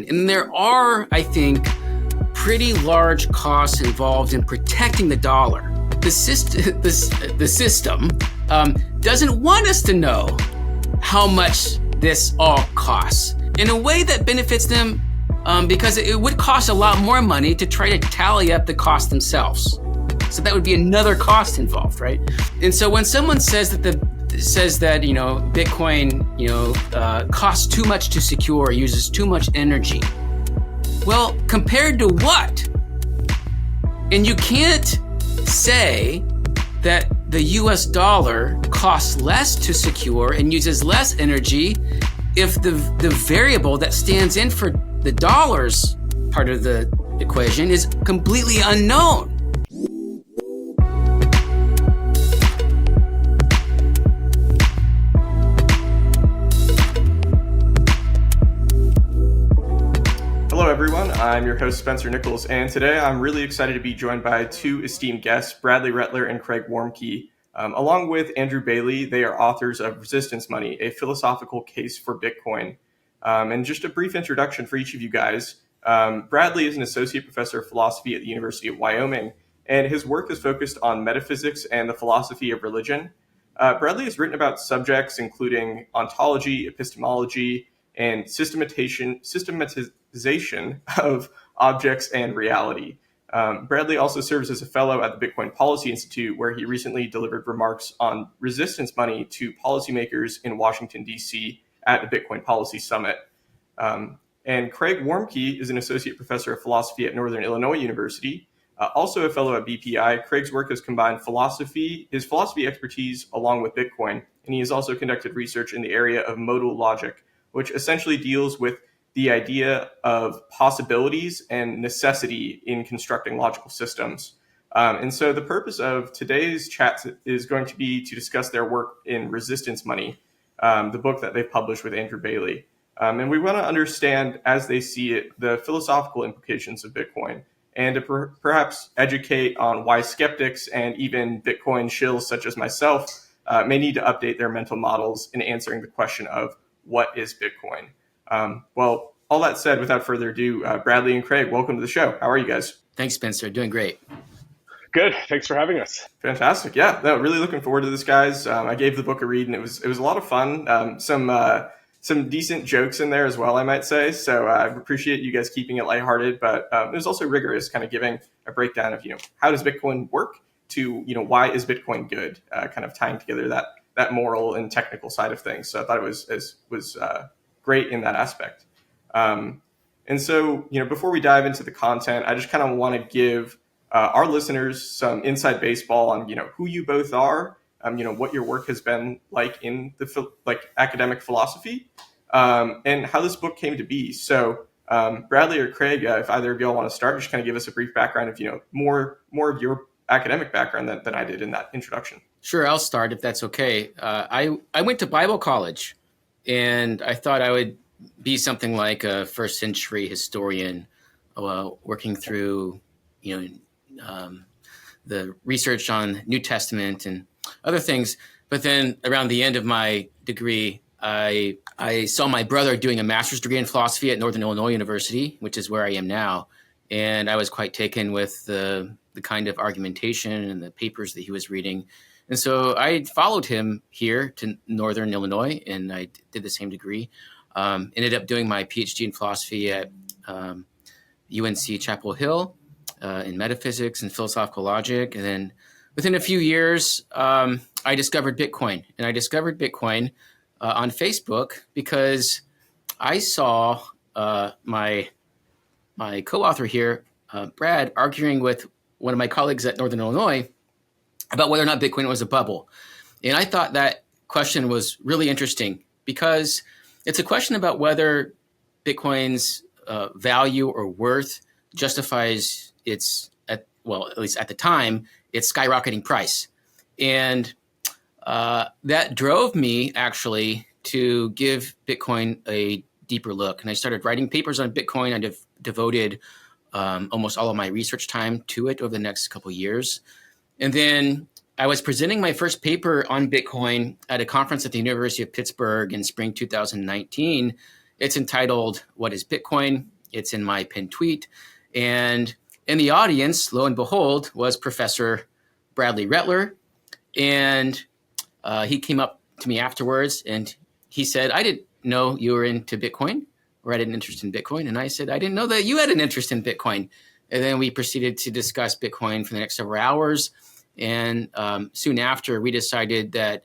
Bitcoin. And there are, I think, pretty large costs involved in protecting the dollar. The system doesn't want us to know how much this all costs in a way that benefits them, because it would cost a lot more money to try to tally up the costs themselves. So that would be another cost involved, right? And so when someone says that Bitcoin costs too much to secure, uses too much energy, well, compared to what? And you can't say that the US dollar costs less to secure and uses less energy if the variable that stands in for the dollar's part of the equation is completely unknown. Hello everyone, I'm your host Spencer Nichols, and today I'm really excited to be joined by two esteemed guests, Bradley Rettler and Craig Warmke. Along with Andrew Bailey, they are authors of Resistance Money, a philosophical case for Bitcoin. And just a brief introduction for each of you guys. Bradley is an associate professor of philosophy at the University of Wyoming, and his work is focused on metaphysics and the philosophy of religion. Bradley has written about subjects including ontology, epistemology, and systematization of objects and reality. Bradley also serves as a fellow at the Bitcoin Policy Institute, where he recently delivered remarks on resistance money to policymakers in Washington, D.C. at the Bitcoin Policy Summit. And Craig Warmke is an associate professor of philosophy at Northern Illinois University, also a fellow at BPI. Craig's work has combined his philosophy expertise along with Bitcoin, and he has also conducted research in the area of modal logic, which essentially deals with the idea of possibilities and necessity in constructing logical systems. And so the purpose of today's chat is going to be to discuss their work in Resistance Money, the book that they've published with Andrew Bailey. And we want to understand, as they see it, the philosophical implications of Bitcoin, and to perhaps educate on why skeptics and even Bitcoin shills such as myself may need to update their mental models in answering the question of what is Bitcoin? Well, all that said, without further ado, Bradley and Craig, welcome to the show. How are you guys? Thanks, Spencer. Doing great. Good. Thanks for having us. Fantastic. Yeah, no, really looking forward to this, guys. I gave the book a read, and it was a lot of fun. Some decent jokes in there as well, I might say. So I appreciate you guys keeping it lighthearted, but it was also rigorous, kind of giving a breakdown of how does Bitcoin work to why is Bitcoin good, kind of tying together that moral and technical side of things. So I thought it was great in that aspect. And so, before we dive into the content, I just kind of want to give our listeners some inside baseball on, who you both are, what your work has been like in the academic philosophy, and how this book came to be. So, Bradley or Craig, if either of y'all want to start, just kind of give us a brief background of, more of your academic background than I did in that introduction. Sure, I'll start if that's okay. I went to Bible college, and I thought I would be something like a first century historian, working through, the research on New Testament and other things. But then around the end of my degree, I saw my brother doing a master's degree in philosophy at Northern Illinois University, which is where I am now. And I was quite taken with the kind of argumentation and the papers that he was reading. And so I followed him here to Northern Illinois, and I did the same degree. Ended up doing my PhD in philosophy at UNC Chapel Hill in metaphysics and philosophical logic. And then within a few years, I discovered Bitcoin. And I discovered Bitcoin on Facebook because I saw my co-author here, Brad, arguing with one of my colleagues at Northern Illinois about whether or not Bitcoin was a bubble. And I thought that question was really interesting because it's a question about whether Bitcoin's value or worth justifies at least at the time, its skyrocketing price. And that drove me actually to give Bitcoin a deeper look. And I started writing papers on Bitcoin. I devoted almost all of my research time to it over the next couple of years. And then I was presenting my first paper on Bitcoin at a conference at the University of Pittsburgh in spring 2019. It's entitled, "What is Bitcoin?" It's in my pinned tweet. And in the audience, lo and behold, was Professor Bradley Rettler. And he came up to me afterwards and he said, I didn't know you were into Bitcoin or had an interest in Bitcoin. And I said, I didn't know that you had an interest in Bitcoin. And then we proceeded to discuss Bitcoin for the next several hours. And soon after, we decided that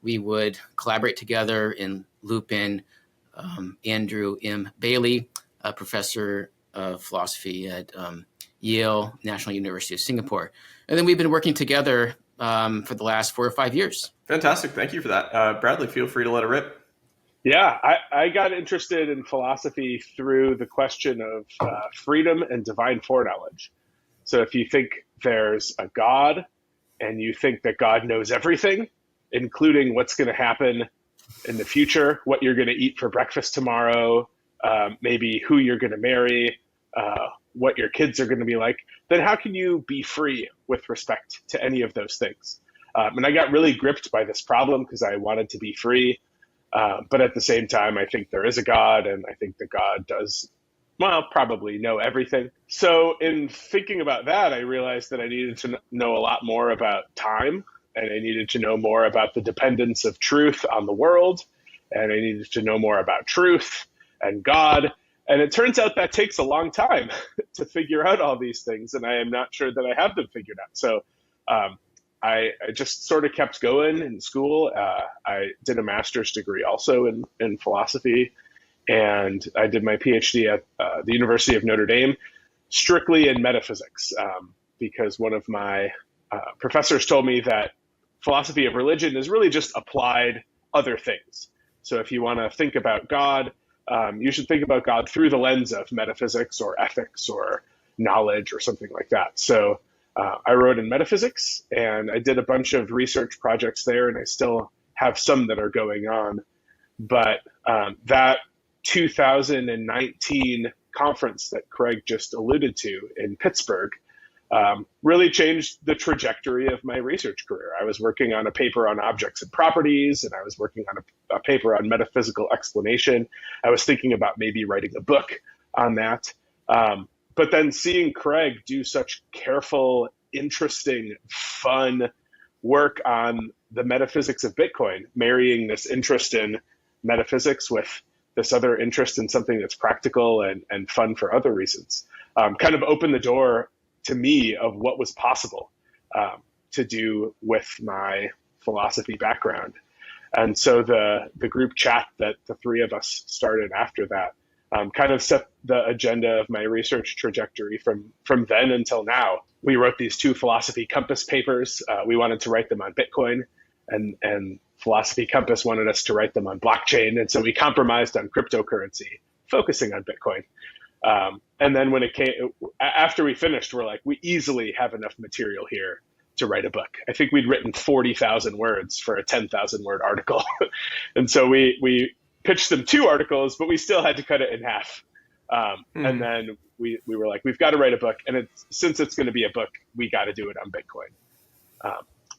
we would collaborate together and loop in Andrew M. Bailey, a professor of philosophy at Yale National University of Singapore. And then we've been working together for the last 4 or 5 years. Fantastic. Thank you for that. Bradley, feel free to let it rip. Yeah, I got interested in philosophy through the question of freedom and divine foreknowledge. So if you think there's a God and you think that God knows everything, including what's going to happen in the future, what you're going to eat for breakfast tomorrow, maybe who you're going to marry, what your kids are going to be like, then how can you be free with respect to any of those things? And I got really gripped by this problem because I wanted to be free. But at the same time, I think there is a God, and I think that God does, well, probably know everything. So in thinking about that, I realized that I needed to know a lot more about time, and I needed to know more about the dependence of truth on the world, and I needed to know more about truth and God. And it turns out that takes a long time to figure out all these things, and I am not sure that I have them figured out. So I just sort of kept going in school. I did a master's degree also in philosophy, and I did my PhD at the University of Notre Dame, strictly in metaphysics, because one of my professors told me that philosophy of religion is really just applied other things. So if you want to think about God, you should think about God through the lens of metaphysics or ethics or knowledge or something like that. So I wrote in metaphysics, and I did a bunch of research projects there, and I still have some that are going on. But that 2019 conference that Craig just alluded to in Pittsburgh really changed the trajectory of my research career. I was working on a paper on objects and properties, and I was working on a paper on metaphysical explanation. I was thinking about maybe writing a book on that. But then seeing Craig do such careful, interesting, fun work on the metaphysics of Bitcoin, marrying this interest in metaphysics with this other interest in something that's practical and fun for other reasons, kind of opened the door to me of what was possible to do with my philosophy background. And so the group chat that the three of us started after that kind of set the agenda of my research trajectory from then until now. We wrote these 2 philosophy compass papers. We wanted to write them on Bitcoin, and Philosophy Compass wanted us to write them on blockchain. And so we compromised on cryptocurrency, focusing on Bitcoin. And then when it came, after we finished, we're like, we easily have enough material here to write a book. I think we'd written 40,000 words for a 10,000 word article. And so we pitched them 2 articles, but we still had to cut it in half. And then we were like, we've got to write a book. And since it's going to be a book, we got to do it on Bitcoin.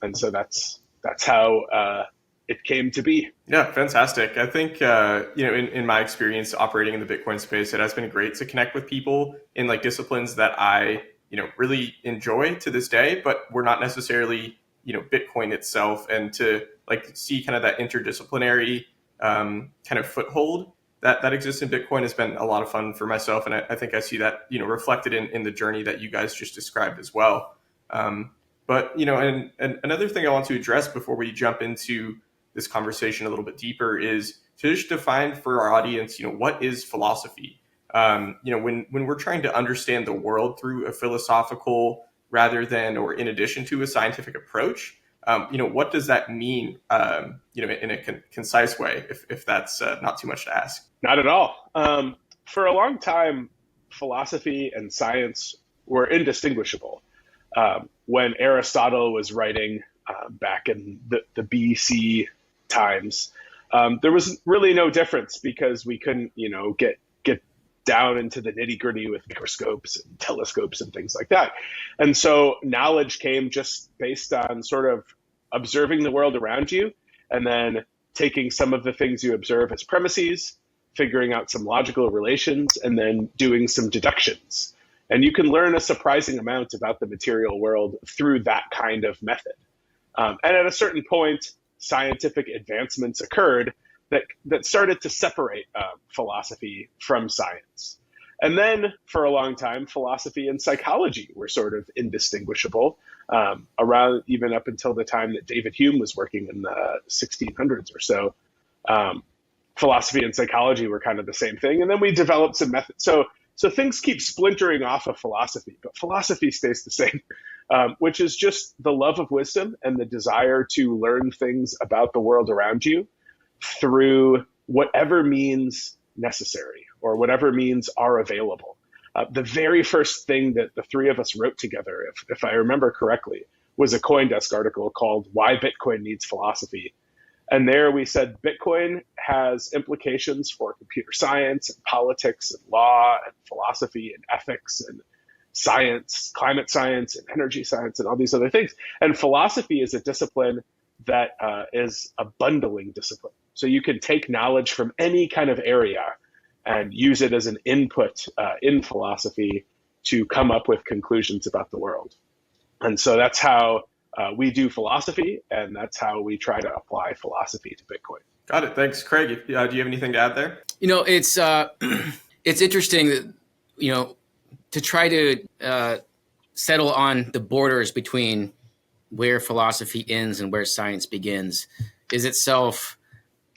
And so that's how it came to be. Yeah, fantastic. I think, in my experience operating in the Bitcoin space, it has been great to connect with people in like disciplines that I, really enjoy to this day, but we're not necessarily, Bitcoin itself, and to like see kind of that interdisciplinary kind of foothold that exists in Bitcoin has been a lot of fun for myself. And I think I see that, reflected in the journey that you guys just described as well. But, and another thing I want to address before we jump into this conversation a little bit deeper is to just define for our audience, what is philosophy? When we're trying to understand the world through a philosophical rather than or in addition to a scientific approach, what does that mean, in a concise way, if that's not too much to ask? Not at all. For a long time, philosophy and science were indistinguishable. When Aristotle was writing back in the BC times, there was really no difference because we couldn't, get down into the nitty gritty with microscopes and telescopes and things like that. And so knowledge came just based on sort of observing the world around you and then taking some of the things you observe as premises figuring out some logical relations, and then doing some deductions. And you can learn a surprising amount about the material world through that kind of method. And at a certain point, scientific advancements occurred that started to separate philosophy from science. And then for a long time, philosophy and psychology were sort of indistinguishable, around even up until the time that David Hume was working in the 1600s or so. Philosophy and psychology were kind of the same thing. And then we developed some methods. So things keep splintering off of philosophy, but philosophy stays the same, which is just the love of wisdom and the desire to learn things about the world around you through whatever means necessary or whatever means are available. The very first thing that the three of us wrote together, if I remember correctly, was a CoinDesk article called Why Bitcoin Needs Philosophy. And there we said Bitcoin has implications for computer science and politics and law and philosophy and ethics and science, climate science and energy science and all these other things. And philosophy is a discipline that is a bundling discipline. So you can take knowledge from any kind of area and use it as an input in philosophy to come up with conclusions about the world. And so that's how we do philosophy, and that's how we try to apply philosophy to Bitcoin. Got it. Thanks, Craig. Do you have anything to add there? It's interesting that, to try to settle on the borders between where philosophy ends and where science begins is itself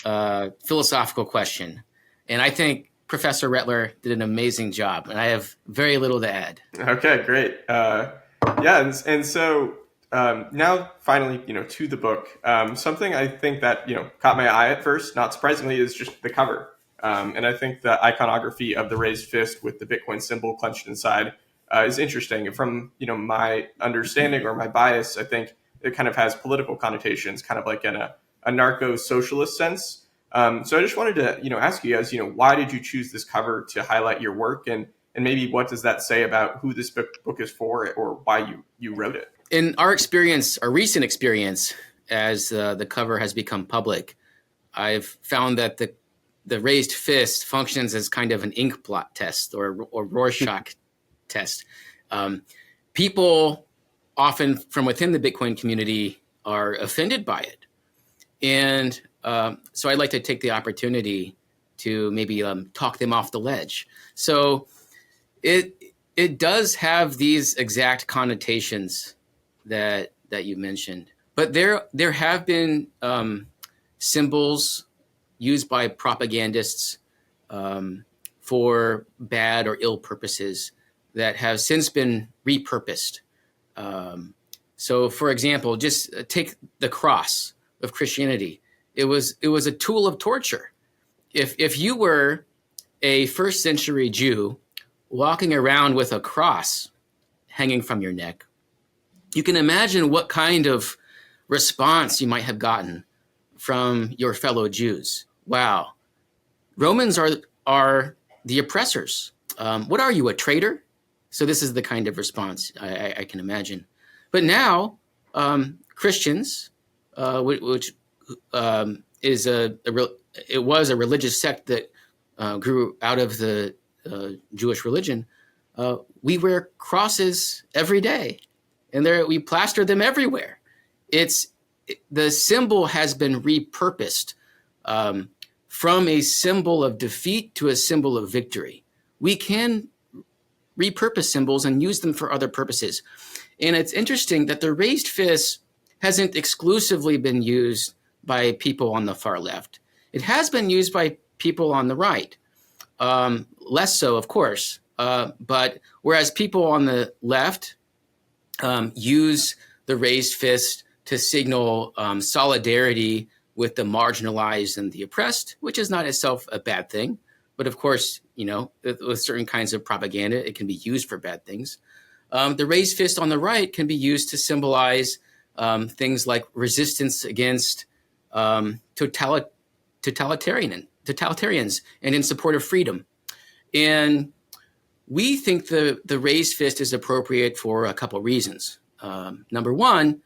a philosophical question. And I think Professor Rettler did an amazing job, and I have very little to add. Okay, great. And so now finally, to the book. Something I think that, caught my eye at first, not surprisingly, is just the cover. And I think the iconography of the raised fist with the Bitcoin symbol clenched inside is interesting. From, my understanding or my bias, I think it kind of has political connotations, kind of like in a narco-socialist sense. So I just wanted to, ask you guys, why did you choose this cover to highlight your work? And maybe what does that say about who this book is for or why you wrote it? In our experience, our recent experience, as the cover has become public, I've found that the raised fist functions as kind of an ink blot test or Rorschach test. People often from within the Bitcoin community are offended by it. And so I'd like to take the opportunity to maybe talk them off the ledge. So it does have these exact connotations that you mentioned, but there have been symbols used by propagandists for bad or ill purposes that have since been repurposed. So, for example, just take the cross of Christianity. It was a tool of torture. If you were a first century Jew walking around with a cross hanging from your neck, you can imagine what kind of response you might have gotten from your fellow Jews. Wow, Romans are the oppressors. What are you, a traitor? So this is the kind of response I can imagine. But now Christians, which is it was a religious sect that grew out of the Jewish religion. We wear crosses every day, and we plaster them everywhere. The symbol has been repurposed from a symbol of defeat to a symbol of victory. We can repurpose symbols and use them for other purposes. And it's interesting that the raised fist hasn't exclusively been used by people on the far left. It has been used by people on the right. Less so, of course. But whereas people on the left use the raised fist to signal solidarity with the marginalized and the oppressed, which is not itself a bad thing. But of course, with certain kinds of propaganda, it can be used for bad things. The raised fist on the right can be used to symbolize things like resistance against totalitarians and in support of freedom. And we think the raised fist is appropriate for a couple reasons. Number one,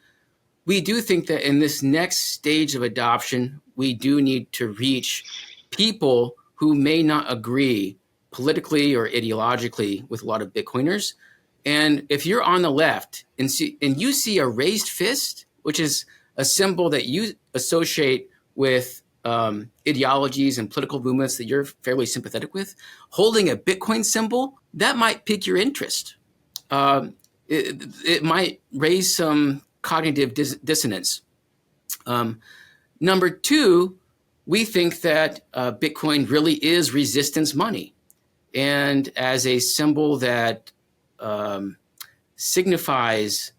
we do think that in this next stage of adoption, we do need to reach people who may not agree politically or ideologically with a lot of Bitcoiners. And if you're on the left and you see a raised fist, which is a symbol that you associate with ideologies and political movements that you're fairly sympathetic with, holding a Bitcoin symbol, that might pique your interest. It might raise some cognitive dissonance. Number two, we think that Bitcoin really is resistance money. And as a symbol that signifies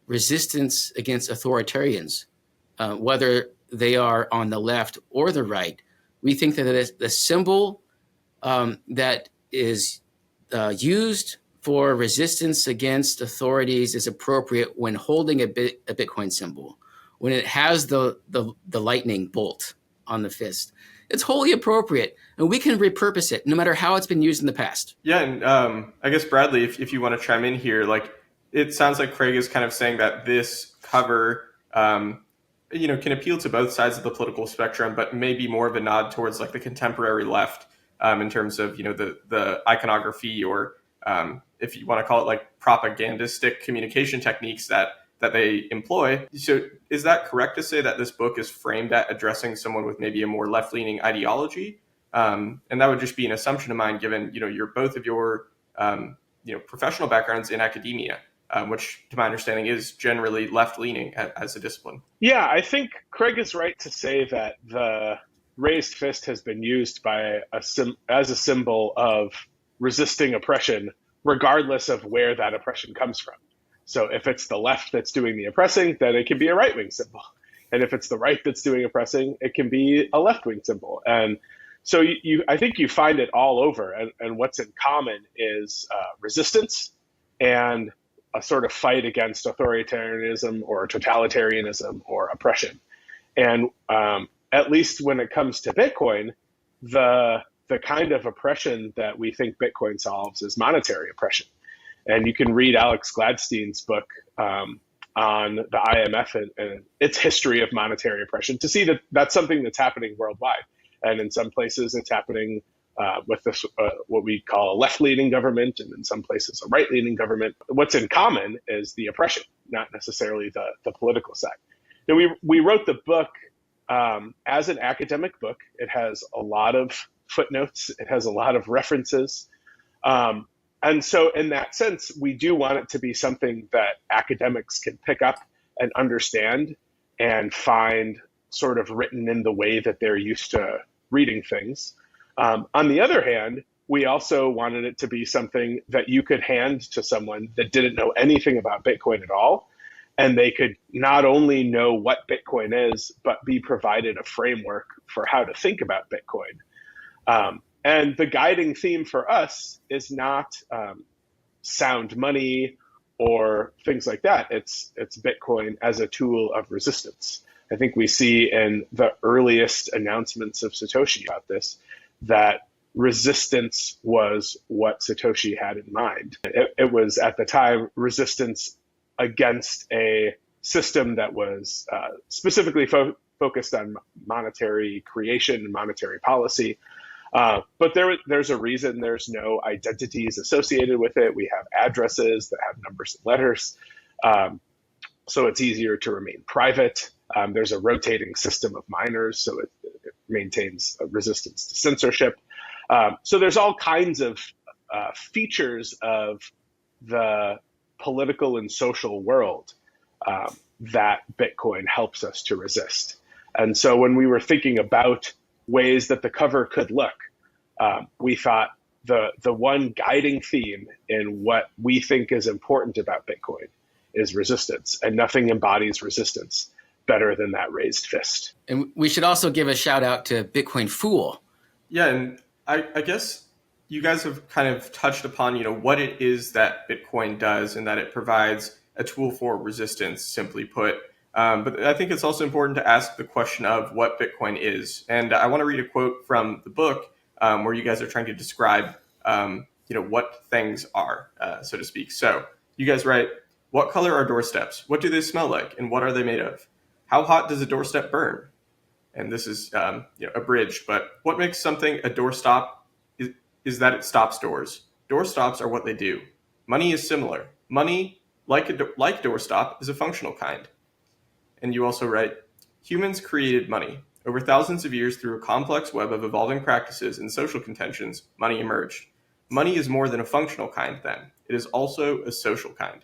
resistance against authoritarians, whether they are on the left or the right, we think that the symbol that is used for resistance against authorities is appropriate when holding a Bitcoin symbol. When it has the lightning bolt on the fist, it's wholly appropriate, and we can repurpose it no matter how it's been used in the past. Yeah, and I guess, Bradley, if you want to chime in here, like, it sounds like Craig is kind of saying that this cover, can appeal to both sides of the political spectrum, but maybe more of a nod towards like the contemporary left in terms of, the iconography or if you want to call it like propagandistic communication techniques that they employ. So is that correct to say that this book is framed at addressing someone with maybe a more left-leaning ideology? And that would just be an assumption of mine, given, your both of your, professional backgrounds in academia, which to my understanding is generally left-leaning as a discipline. Yeah, I think Craig is right to say that the raised fist has been used by as a symbol of resisting oppression, regardless of where that oppression comes from. So if it's the left that's doing the oppressing, then it can be a right-wing symbol. And if it's the right that's doing oppressing, it can be a left-wing symbol. And so I think you find it all over. And what's in common is resistance and a sort of fight against authoritarianism or totalitarianism or oppression. And at least when it comes to Bitcoin, the kind of oppression that we think Bitcoin solves is monetary oppression. And you can read Alex Gladstein's book on the IMF and its history of monetary oppression to see that that's something that's happening worldwide. And in some places, it's happening with this what we call a left-leaning government, and in some places, a right-leaning government. What's in common is the oppression, not necessarily the political side. Now, we wrote the book as an academic book. It has a lot of footnotes. It has a lot of references. And so in that sense, we do want it to be something that academics can pick up and understand and find sort of written in the way that they're used to reading things. On the other hand, we also wanted it to be something that you could hand to someone that didn't know anything about Bitcoin at all. And they could not only know what Bitcoin is, but be provided a framework for how to think about Bitcoin. And the guiding theme for us is not sound money or things like that. It's Bitcoin as a tool of resistance. I think we see in the earliest announcements of Satoshi about this that resistance was what Satoshi had in mind. It was at the time resistance against a system that was specifically focused on monetary creation and monetary policy. But there's a reason there's no identities associated with it. We have addresses that have numbers and letters. So it's easier to remain private. There's a rotating system of miners, so it maintains a resistance to censorship. So there's all kinds of features of the political and social world that Bitcoin helps us to resist. And so when we were thinking about ways that the cover could look, we thought the one guiding theme in what we think is important about Bitcoin is resistance, and nothing embodies resistance better than that raised fist. And we should also give a shout out to Bitcoin Fool. Yeah, and I guess you guys have kind of touched upon, what it is that Bitcoin does, and that it provides a tool for resistance, simply put. But I think it's also important to ask the question of what Bitcoin is. And I want to read a quote from the book where you guys are trying to describe, what things are, so to speak. So you guys write, "What color are doorsteps? What do they smell like? And what are they made of? How hot does a doorstep burn? and this is abridged, but what makes something a doorstop is that it stops doors. Doorstops are what they do. Money is similar. Money, like doorstop, is a functional kind. And you also write, humans created money. Over thousands of years, through a complex web of evolving practices and social contentions, money emerged. Money is more than a functional kind, then. It is also a social kind.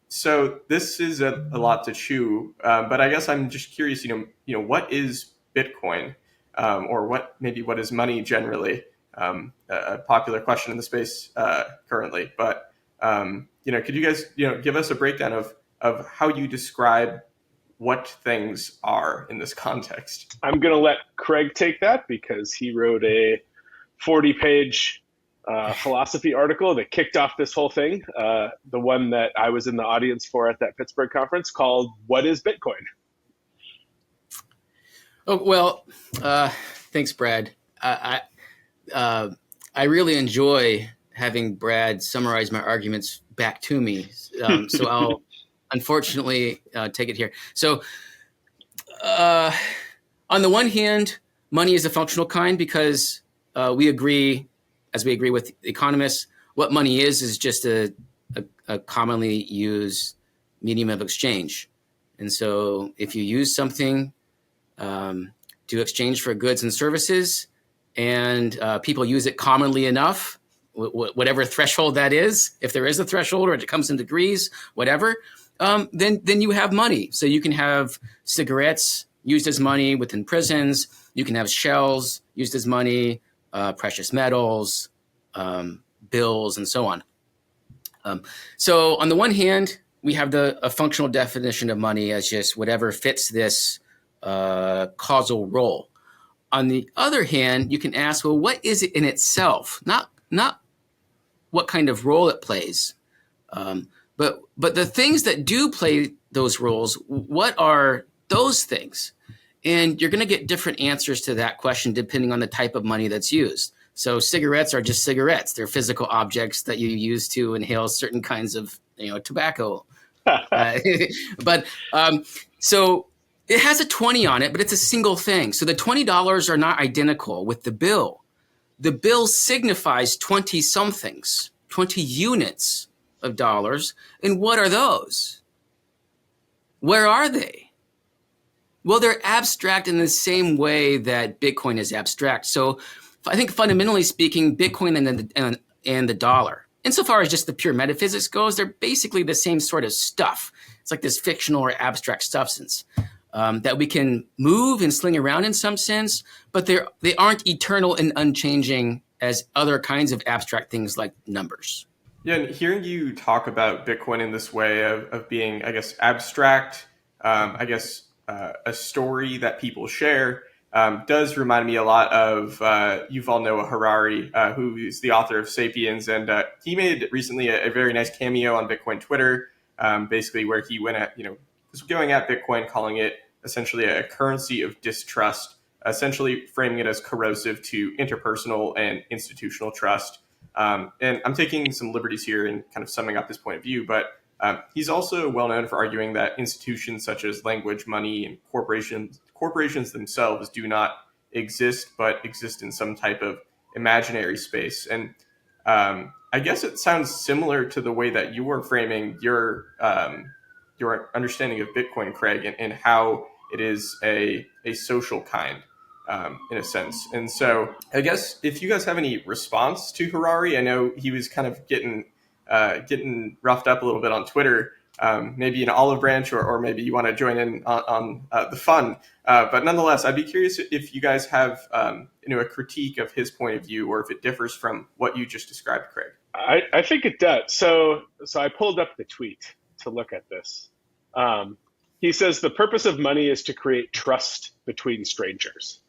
So this is a lot to chew, but I guess I'm just curious, what is Bitcoin, or what is money generally? A popular question in the space currently. But could you guys give us a breakdown of how you describe what things are in this context? I'm going to let Craig take that because he wrote a 40-page philosophy article that kicked off this whole thing, the one that I was in the audience for at that Pittsburgh conference, called "What is Bitcoin?" Oh, well, thanks, Brad. I really enjoy having Brad summarize my arguments back to me. So I'll unfortunately take it here. So on the one hand, money is a functional kind because we agree, as we agree with economists, what money is just a commonly used medium of exchange. And so if you use something to exchange for goods and services, and people use it commonly enough, whatever threshold that is, if there is a threshold or it comes in degrees, whatever, then you have money. So you can have cigarettes used as money within prisons. You can have shells used as money, precious metals, bills, and so on. So on the one hand, we have a functional definition of money as just whatever fits this causal role. On the other hand, you can ask, well, what is it in itself? Not what kind of role it plays, but the things that do play those roles, what are those things? And you're going to get different answers to that question depending on the type of money that's used. So cigarettes are just cigarettes. They're physical objects that you use to inhale certain kinds of tobacco. But so it has a 20 on it, but it's a single thing. So the $20 are not identical with the bill. The bill signifies 20 somethings, 20 units of dollars. And what are those? Where are they? Well, they're abstract in the same way that Bitcoin is abstract. So I think fundamentally speaking, Bitcoin and the dollar, insofar as just the pure metaphysics goes, they're basically the same sort of stuff. It's like this fictional or abstract substance that we can move and sling around in some sense, but they aren't eternal and unchanging as other kinds of abstract things like numbers. Yeah, and hearing you talk about Bitcoin in this way of being, I guess, abstract, a story that people share, does remind me a lot of Yuval Noah Harari, who is the author of *Sapiens*, and he made recently a very nice cameo on Bitcoin Twitter, basically where he was going at Bitcoin, calling it essentially a currency of distrust, essentially framing it as corrosive to interpersonal and institutional trust. And I'm taking some liberties here in kind of summing up his point of view, but he's also well known for arguing that institutions such as language, money, and corporations themselves do not exist, but exist in some type of imaginary space. And I guess it sounds similar to the way that you were framing your understanding of Bitcoin, Craig, and how it is a social kind, in a sense. And so I guess if you guys have any response to Harari, I know he was kind of getting roughed up a little bit on Twitter, maybe an olive branch, or maybe you want to join in on the fun. But nonetheless, I'd be curious if you guys have a critique of his point of view, or if it differs from what you just described, Craig. I think it does. So I pulled up the tweet to look at this. He says the purpose of money is to create trust between strangers.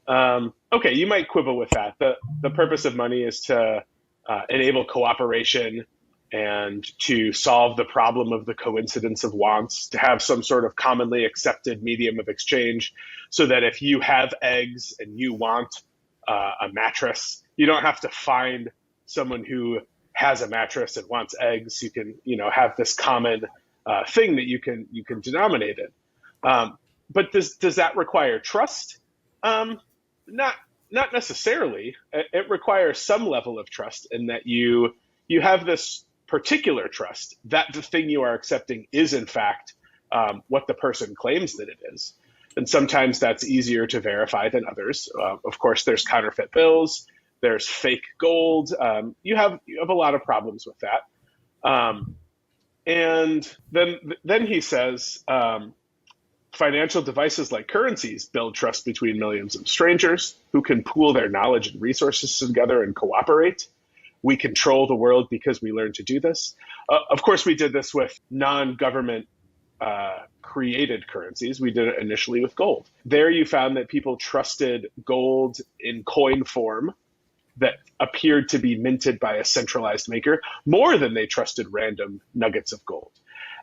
Okay, you might quibble with that. The purpose of money is to enable cooperation and to solve the problem of the coincidence of wants, to have some sort of commonly accepted medium of exchange, so that if you have eggs and you want a mattress, you don't have to find someone who has a mattress and wants eggs. You can, have this common thing that you can denominate it. But does that require trust? Not necessarily. It requires some level of trust in that you have this particular trust that the thing you are accepting is in fact what the person claims that it is. And sometimes that's easier to verify than others. Of course, there's counterfeit bills, there's fake gold. You have a lot of problems with that. And then he says, financial devices like currencies build trust between millions of strangers who can pool their knowledge and resources together and cooperate. We control the world because we learned to do this. Of course, we did this with non-government created currencies. We did it initially with gold. There you found that people trusted gold in coin form that appeared to be minted by a centralized maker more than they trusted random nuggets of gold.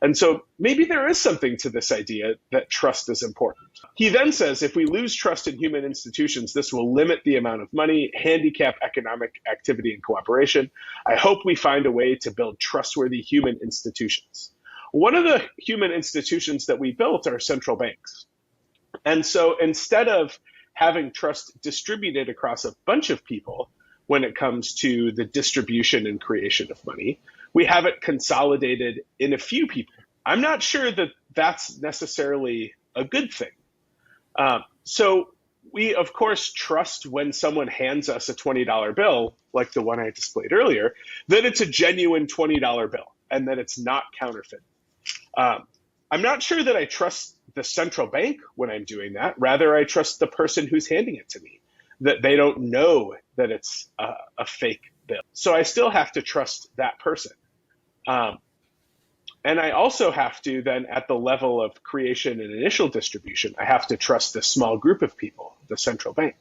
And so maybe there is something to this idea that trust is important. He then says, if we lose trust in human institutions, this will limit the amount of money, handicap economic activity and cooperation. I hope we find a way to build trustworthy human institutions. One of the human institutions that we built are central banks. And so instead of having trust distributed across a bunch of people when it comes to the distribution and creation of money, we have it consolidated in a few people. I'm not sure that that's necessarily a good thing. So we, of course, trust when someone hands us a $20 bill, like the one I displayed earlier, that it's a genuine $20 bill and that it's not counterfeit. I'm not sure that I trust the central bank when I'm doing that. Rather, I trust the person who's handing it to me, that they don't know that it's a fake bill. So I still have to trust that person. And I also have to then, at the level of creation and initial distribution, I have to trust this small group of people, the central bank.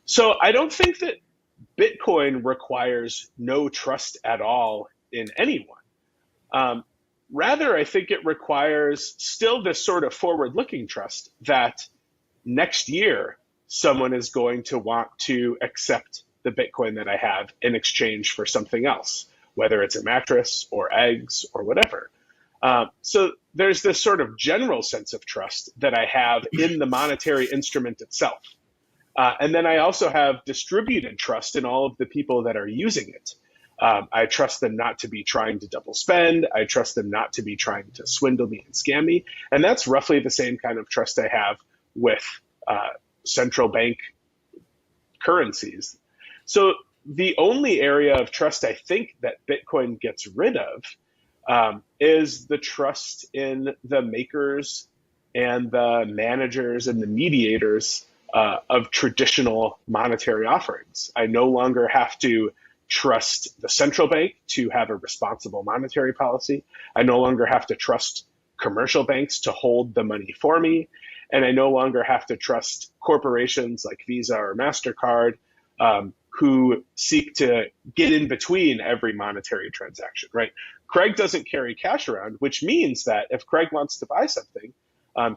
So I don't think that Bitcoin requires no trust at all in anyone. Rather, I think it requires still this sort of forward-looking trust that next year someone is going to want to accept the Bitcoin that I have in exchange for something else, whether it's a mattress or eggs or whatever. So there's this sort of general sense of trust that I have in the monetary instrument itself. And then I also have distributed trust in all of the people that are using it. I trust them not to be trying to double spend. I trust them not to be trying to swindle me and scam me. And that's roughly the same kind of trust I have with central bank currencies. So the only area of trust I think that Bitcoin gets rid of is the trust in the makers and the managers and the mediators of traditional monetary offerings. I no longer have to trust the central bank to have a responsible monetary policy. I no longer have to trust commercial banks to hold the money for me. And I no longer have to trust corporations like Visa or MasterCard who seek to get in between every monetary transaction, right? Craig doesn't carry cash around, which means that if Craig wants to buy something,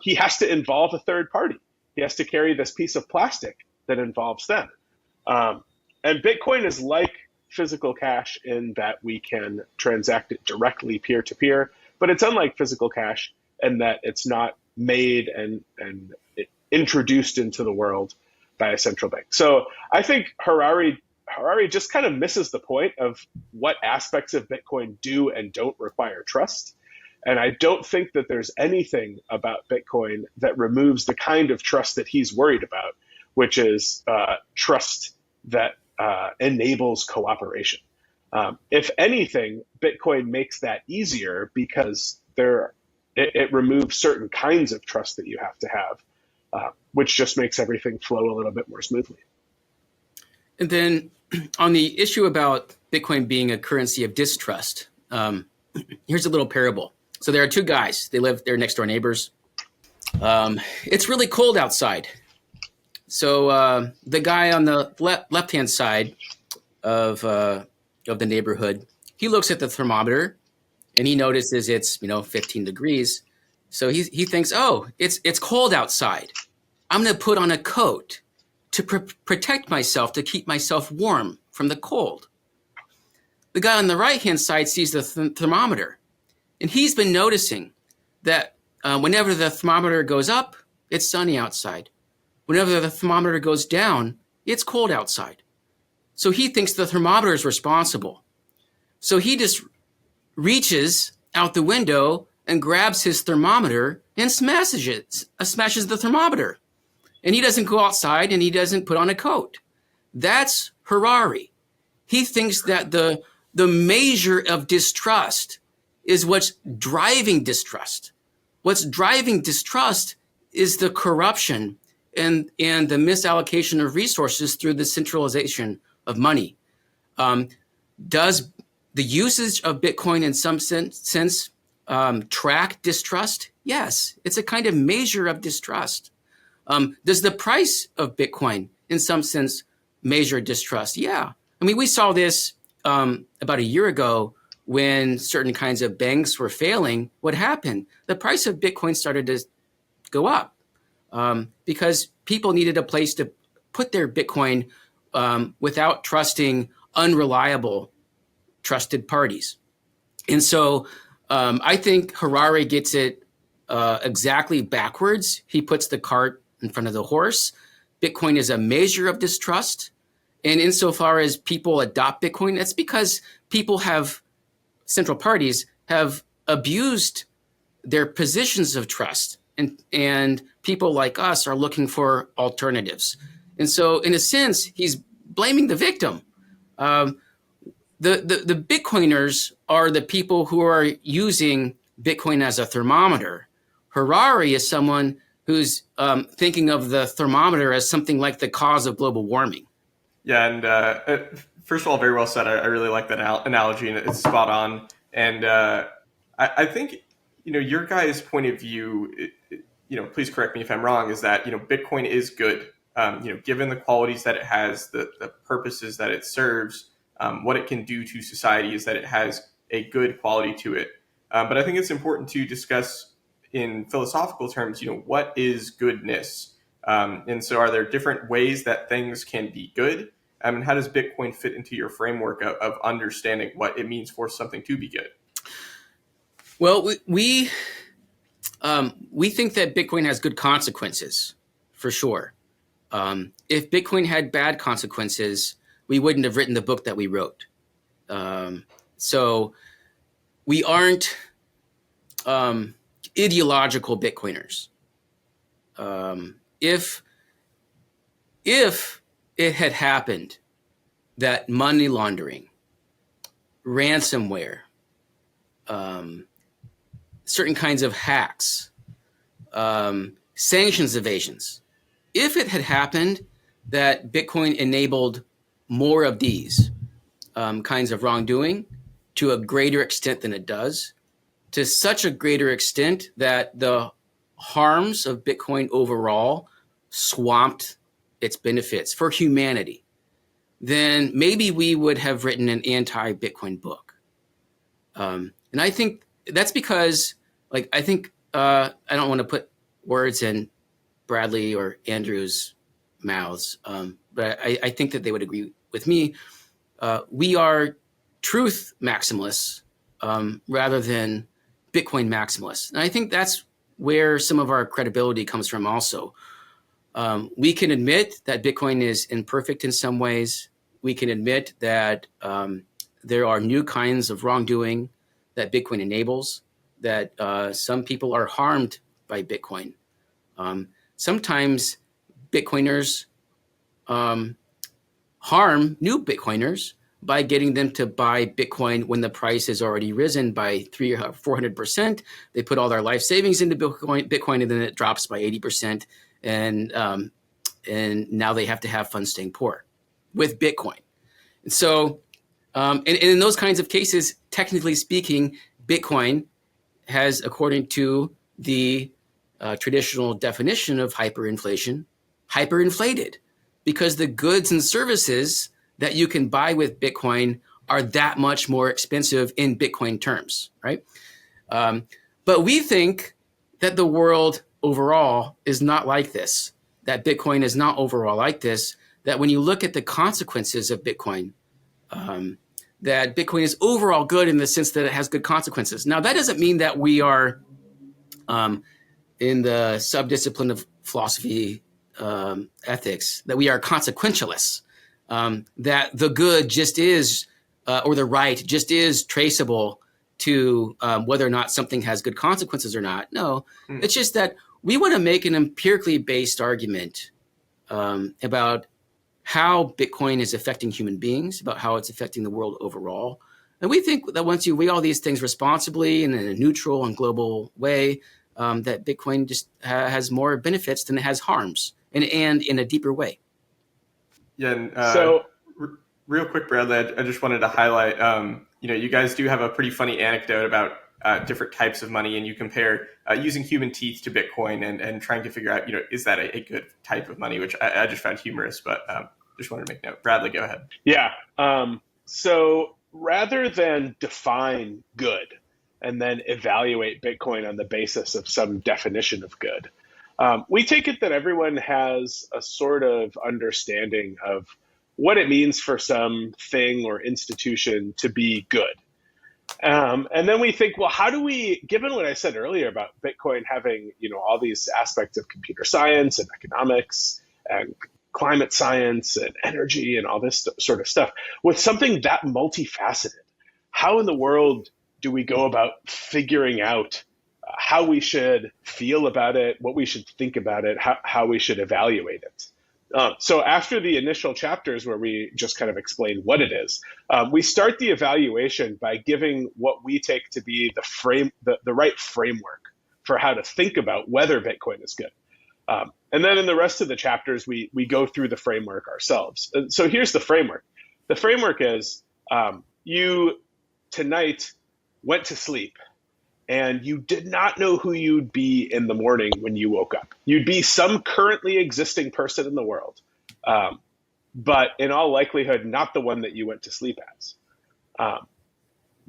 he has to involve a third party. He has to carry this piece of plastic that involves them. And Bitcoin is like physical cash in that we can transact it directly peer-to-peer, but it's unlike physical cash in that it's not made and introduced into the world by a central bank. So I think Harari just kind of misses the point of what aspects of Bitcoin do and don't require trust. And I don't think that there's anything about Bitcoin that removes the kind of trust that he's worried about, which is trust that enables cooperation. If anything, Bitcoin makes that easier because it removes certain kinds of trust that you have to have, which just makes everything flow a little bit more smoothly. And then on the issue about Bitcoin being a currency of distrust, here's a little parable. So there are two guys. They're next door neighbors. It's really cold outside. So the guy on the left-hand side of the neighborhood, he looks at the thermometer and he notices it's 15 degrees. So he thinks, oh, it's cold outside. I'm going to put on a coat to protect myself, to keep myself warm from the cold. The guy on the right-hand side sees the thermometer, and he's been noticing that whenever the thermometer goes up, it's sunny outside. Whenever the thermometer goes down, it's cold outside. So he thinks the thermometer is responsible. So he just reaches out the window and grabs his thermometer and smashes the thermometer. And he doesn't go outside and he doesn't put on a coat. That's Harari. He thinks that the measure of distrust is what's driving distrust. What's driving distrust is the corruption and the misallocation of resources through the centralization of money. Does the usage of Bitcoin in some sense track distrust? Yes, it's a kind of measure of distrust. Does the price of Bitcoin in some sense measure distrust? Yeah. I mean, we saw this about a year ago when certain kinds of banks were failing. What happened? The price of Bitcoin started to go up because people needed a place to put their Bitcoin without trusting unreliable, trusted parties. And so I think Harari gets it exactly backwards. He puts the cart in front of the horse. Bitcoin is a measure of distrust. And insofar as people adopt Bitcoin, that's because central parties have abused their positions of trust. And people like us are looking for alternatives. And so in a sense, he's blaming the victim. The Bitcoiners are the people who are using Bitcoin as a thermometer. Harari is someone who's thinking of the thermometer as something like the cause of global warming. Yeah, and first of all, very well said. I really like that analogy, and it's spot on. And I think, your guys' point of view, please correct me if I'm wrong, is that, Bitcoin is good. Given the qualities that it has, the purposes that it serves, what it can do to society is that it has a good quality to it. But I think it's important to discuss in philosophical terms, what is goodness? And so are there different ways that things can be good? And how does Bitcoin fit into your framework of understanding what it means for something to be good? Well, we think that Bitcoin has good consequences, for sure. If Bitcoin had bad consequences, we wouldn't have written the book that we wrote. So we aren't ideological Bitcoiners. If it had happened that money laundering, ransomware, certain kinds of hacks, sanctions evasions, if it had happened that Bitcoin enabled more of these kinds of wrongdoing to a greater extent than it does, to such a greater extent that the harms of Bitcoin overall swamped its benefits for humanity, then maybe we would have written an anti-Bitcoin book. And I think that's because, I don't want to put words in Bradley or Andrew's mouths, but I think that they would agree with me. We are truth maximalists rather than Bitcoin maximalists. And I think that's where some of our credibility comes from also. We can admit that Bitcoin is imperfect in some ways. We can admit that there are new kinds of wrongdoing that Bitcoin enables, that some people are harmed by Bitcoin. Sometimes Bitcoiners harm new Bitcoiners by getting them to buy Bitcoin when the price has already risen by 300 or 400%. They put all their life savings into Bitcoin, and then it drops by 80%. And now they have to have fun staying poor with Bitcoin. And so, and in those kinds of cases, technically speaking, Bitcoin has, according to the traditional definition of hyperinflation, hyperinflated, because the goods and services that you can buy with Bitcoin are that much more expensive in Bitcoin terms, right? But we think that the world overall is not like this, that Bitcoin is not overall like this, that when you look at the consequences of Bitcoin, that Bitcoin is overall good in the sense that it has good consequences. Now, that doesn't mean that we are in the subdiscipline of philosophy, ethics, that we are consequentialists, that the good just is, or the right just is traceable to whether or not something has good consequences or not. No, it's just that we want to make an empirically based argument about how Bitcoin is affecting human beings, about how it's affecting the world overall. And we think that once you weigh all these things responsibly and in a neutral and global way, that Bitcoin just has more benefits than it has harms, and in a deeper way. Yeah. And, real quick, Bradley, I just wanted to highlight, you guys do have a pretty funny anecdote about different types of money, and you compare using human teeth to Bitcoin and trying to figure out, is that a good type of money, which I just found humorous, but just wanted to make note. Bradley, go ahead. Yeah. So rather than define good and then evaluate Bitcoin on the basis of some definition of good, we take it that everyone has a sort of understanding of what it means for some thing or institution to be good. And then we think, well, how do we, given what I said earlier about Bitcoin having, all these aspects of computer science and economics and climate science and energy and all this sort of stuff, with something that multifaceted, how in the world do we go about figuring out how we should feel about it, what we should think about it, how we should evaluate it? So after the initial chapters where we just kind of explain what it is, we start the evaluation by giving what we take to be the right framework for how to think about whether Bitcoin is good. And then in the rest of the chapters, we go through the framework ourselves. And so here's the framework. The framework is you tonight went to sleep and you did not know who you'd be in the morning when you woke up. You'd be some currently existing person in the world, but in all likelihood, not the one that you went to sleep as.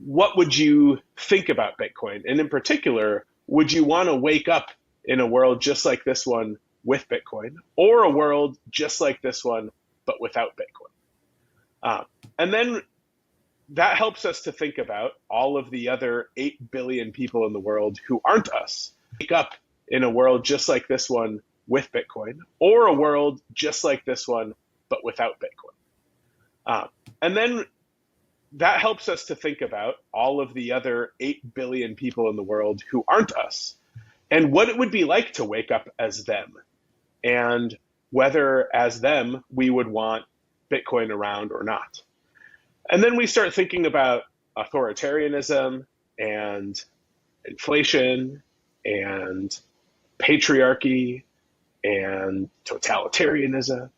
What would you think about Bitcoin? And in particular, would you want to wake up in a world just like this one with Bitcoin, or a world just like this one, but without Bitcoin? And then that helps us to think about all of the other 8 billion people in the world who aren't us. Wake up in a world just like this one with Bitcoin, or a world just like this one, but without Bitcoin. And then that helps us to think about all of the other 8 billion people in the world who aren't us, and what it would be like to wake up as them, and whether as them we would want Bitcoin around or not. And then we start thinking about authoritarianism and inflation and patriarchy and totalitarianism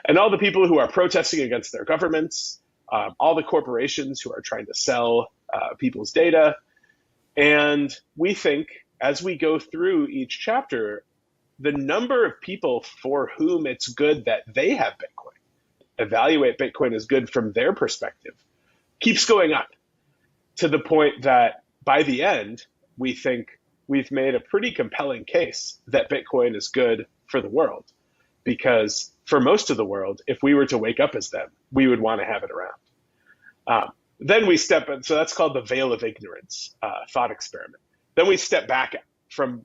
and all the people who are protesting against their governments, all the corporations who are trying to sell people's data. And we think as we go through each chapter, the number of people for whom it's good that they have Bitcoin, evaluate Bitcoin as good from their perspective, keeps going up to the point that by the end, we think we've made a pretty compelling case that Bitcoin is good for the world. Because for most of the world, if we were to wake up as them, we would want to have it around. Then we step in, so that's called the veil of ignorance thought experiment. Then we step back from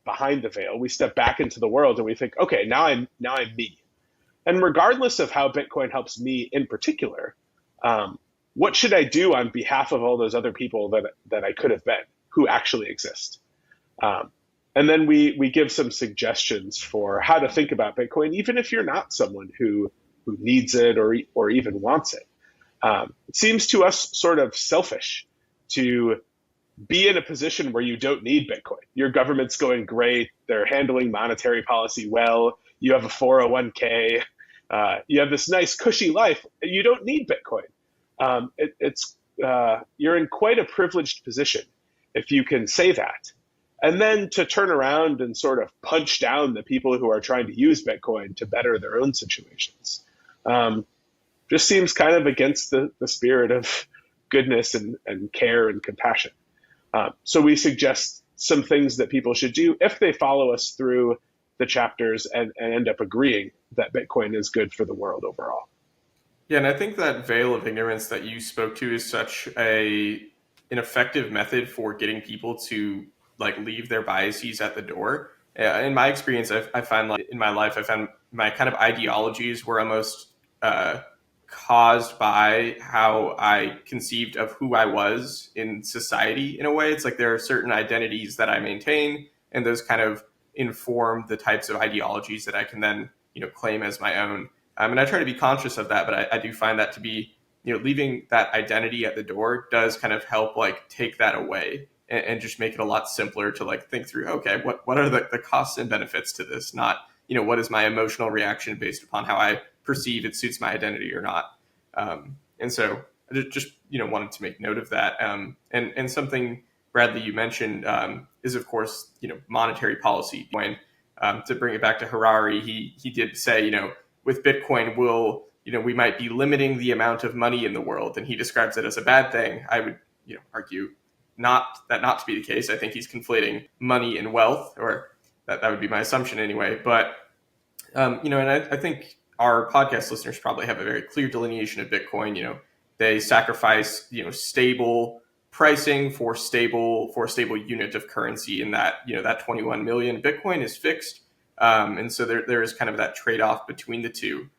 behind the veil. We step back into the world and we think, okay, now I'm me. And regardless of how Bitcoin helps me in particular, what should I do on behalf of all those other people that I could have been, who actually exist? And then we give some suggestions for how to think about Bitcoin, even if you're not someone who needs it or even wants it. It seems to us sort of selfish to be in a position where you don't need Bitcoin. Your government's going great. They're handling monetary policy well. You have a 401k. You have this nice cushy life. You don't need Bitcoin. You're in quite a privileged position if you can say that. And then to turn around and sort of punch down the people who are trying to use Bitcoin to better their own situations just seems kind of against the spirit of goodness and care and compassion. So we suggest some things that people should do if they follow us through the chapters and end up agreeing that Bitcoin is good for the world overall. Yeah, and I think that veil of ignorance that you spoke to is such an effective method for getting people to leave their biases at the door. In my experience, I find like in my life, I found my kind of ideologies were almost caused by how I conceived of who I was in society. In a way, it's like there are certain identities that I maintain, and those kind of inform the types of ideologies that I can then claim as my own. And I try to be conscious of that, but I do find that to be leaving that identity at the door does kind of help like take that away and just make it a lot simpler to like think through, okay, what are the costs and benefits to this, not what is my emotional reaction based upon how I perceive it suits my identity or not. And so I just wanted to make note of that. And something, Bradley, you mentioned is of course monetary policy. When to bring it back to Harari, he did say with Bitcoin we might be limiting the amount of money in the world, and he describes it as a bad thing. I would argue not to be the case. I think he's conflating money and wealth, or that would be my assumption anyway. But and I think our podcast listeners probably have a very clear delineation of Bitcoin. They sacrifice stable pricing for a stable unit of currency, and that 21 million Bitcoin is fixed, and so there is kind of that trade-off between the two.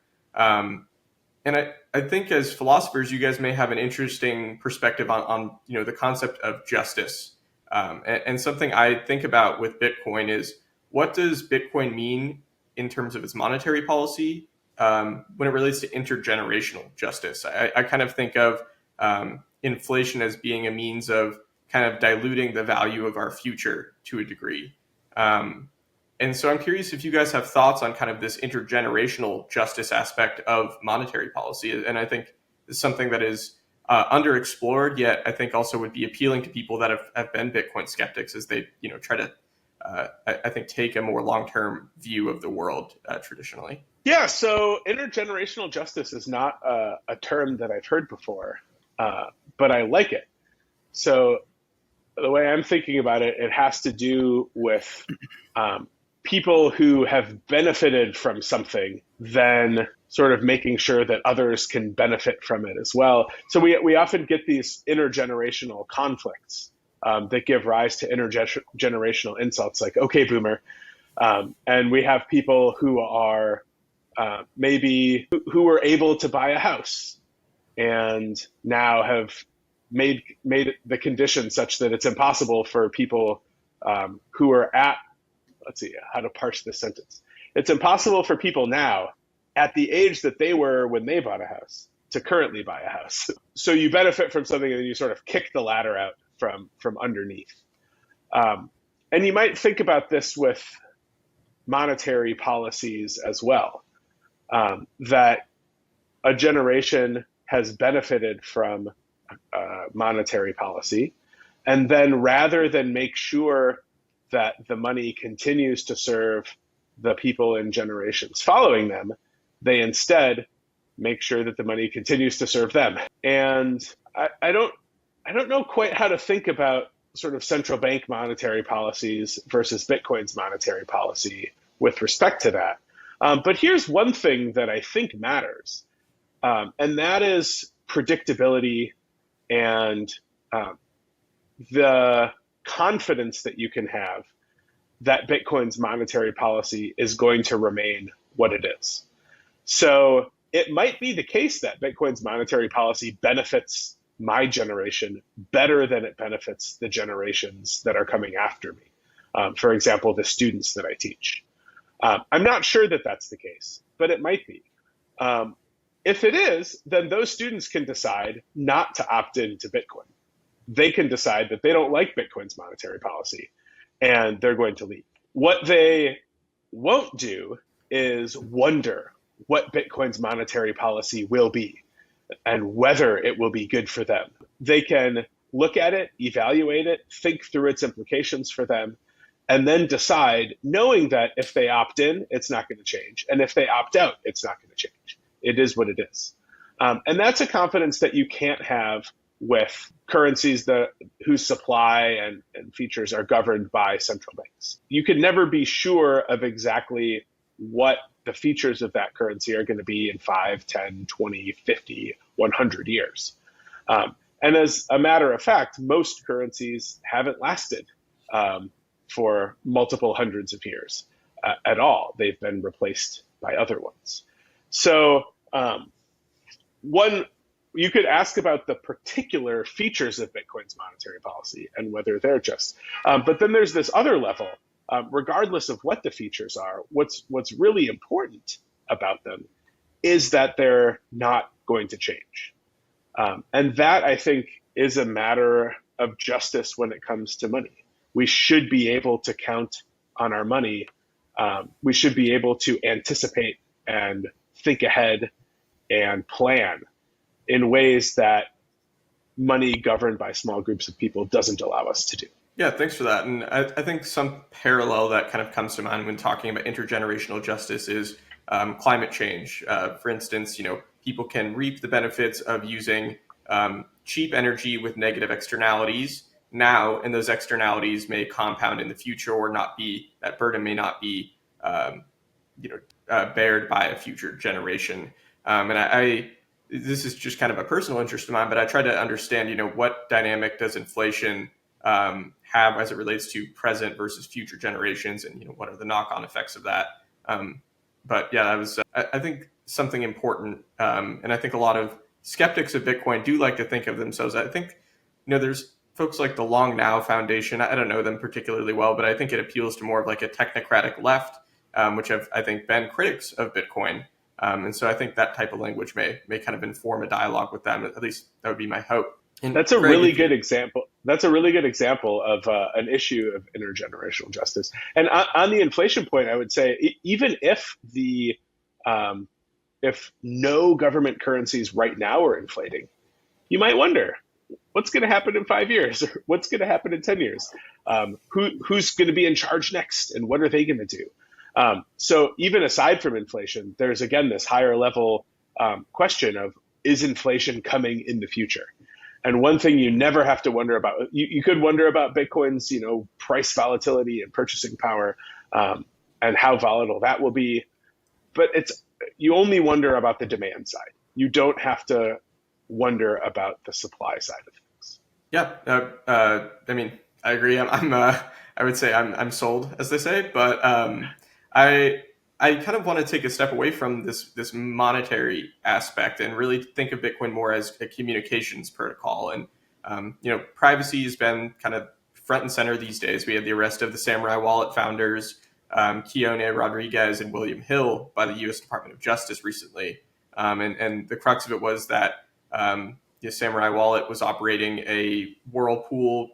And I think as philosophers, you guys may have an interesting perspective on the concept of justice. And something I think about with Bitcoin is, what does Bitcoin mean in terms of its monetary policy when it relates to intergenerational justice? I kind of think of inflation as being a means of kind of diluting the value of our future to a degree. And so I'm curious if you guys have thoughts on kind of this intergenerational justice aspect of monetary policy. And I think it's something that is underexplored, yet I think also would be appealing to people that have been Bitcoin skeptics as they try to, I think, take a more long-term view of the world traditionally. Yeah, so intergenerational justice is not a term that I've heard before, but I like it. So the way I'm thinking about it, it has to do with people who have benefited from something, then sort of making sure that others can benefit from it as well. So we often get these intergenerational conflicts that give rise to intergenerational insults like, okay, boomer. And we have people who are maybe who were able to buy a house and now have made the conditions such that it's impossible for people who are at, let's see how to parse this sentence. It's impossible for people now at the age that they were when they bought a house to currently buy a house. So you benefit from something and then you sort of kick the ladder out from underneath. And you might think about this with monetary policies as well, that a generation has benefited from monetary policy, and then rather than make sure that the money continues to serve the people in generations following them, they instead make sure that the money continues to serve them. And I don't know quite how to think about sort of central bank monetary policies versus Bitcoin's monetary policy with respect to that. But here's one thing that I think matters, and that is predictability and the confidence that you can have that Bitcoin's monetary policy is going to remain what it is. So it might be the case that Bitcoin's monetary policy benefits my generation better than it benefits the generations that are coming after me. For example, the students that I teach. I'm not sure that that's the case, but it might be. If it is, then those students can decide not to opt into Bitcoin. They can decide that they don't like Bitcoin's monetary policy and they're going to leave. What they won't do is wonder what Bitcoin's monetary policy will be and whether it will be good for them. They can look at it, evaluate it, think through its implications for them, and then decide, knowing that if they opt in, it's not going to change. And if they opt out, it's not going to change. It is what it is. And that's a confidence that you can't have with currencies whose supply and features are governed by central banks. You can never be sure of exactly what the features of that currency are going to be in 5, 10, 20, 50, 100 years. And as a matter of fact, most currencies haven't lasted for multiple hundreds of years at all. They've been replaced by other ones. So one, you could ask about the particular features of Bitcoin's monetary policy and whether they're just. But then there's this other level. Regardless of what the features are, what's really important about them is that they're not going to change. And that, I think, is a matter of justice when it comes to money. We should be able to count on our money. We should be able to anticipate and think ahead and plan in ways that money governed by small groups of people doesn't allow us to do. Yeah, thanks for that. And I think some parallel that kind of comes to mind when talking about intergenerational justice is climate change. For instance, people can reap the benefits of using cheap energy with negative externalities now, and those externalities may compound in the future or not be, that burden may not be, bared by a future generation. And this is just kind of a personal interest of mine, but I try to understand, what dynamic does inflation have as it relates to present versus future generations, and what are the knock-on effects of that. But yeah, that was I think something important, and I think a lot of skeptics of Bitcoin do like to think of themselves. I think there's folks like the Long Now Foundation. I don't know them particularly well, but I think it appeals to more of like a technocratic left, which have, I think, been critics of Bitcoin. And so I think that type of language may kind of inform a dialogue with them. At least that would be my hope. And that's a really good example. That's a really good example of an issue of intergenerational justice. And on the inflation point, I would say even if if no government currencies right now are inflating, you might wonder what's going to happen in 5 years, or what's going to happen in 10 years. Who's going to be in charge next, and what are they going to do? So even aside from inflation, there's again this higher level question of, is inflation coming in the future? And one thing you never have to wonder about, you could wonder about Bitcoin's, price volatility and purchasing power, and how volatile that will be. But you only wonder about the demand side. You don't have to wonder about the supply side of things. Yeah, I mean, I agree. I would say I'm sold, as they say, but I kind of want to take a step away from this monetary aspect and really think of Bitcoin more as a communications protocol. And privacy has been kind of front and center these days. We had the arrest of the Samurai Wallet founders, Keone Rodriguez and William Hill, by the U.S. Department of Justice recently. And the crux of it was that the Samurai Wallet was operating a whirlpool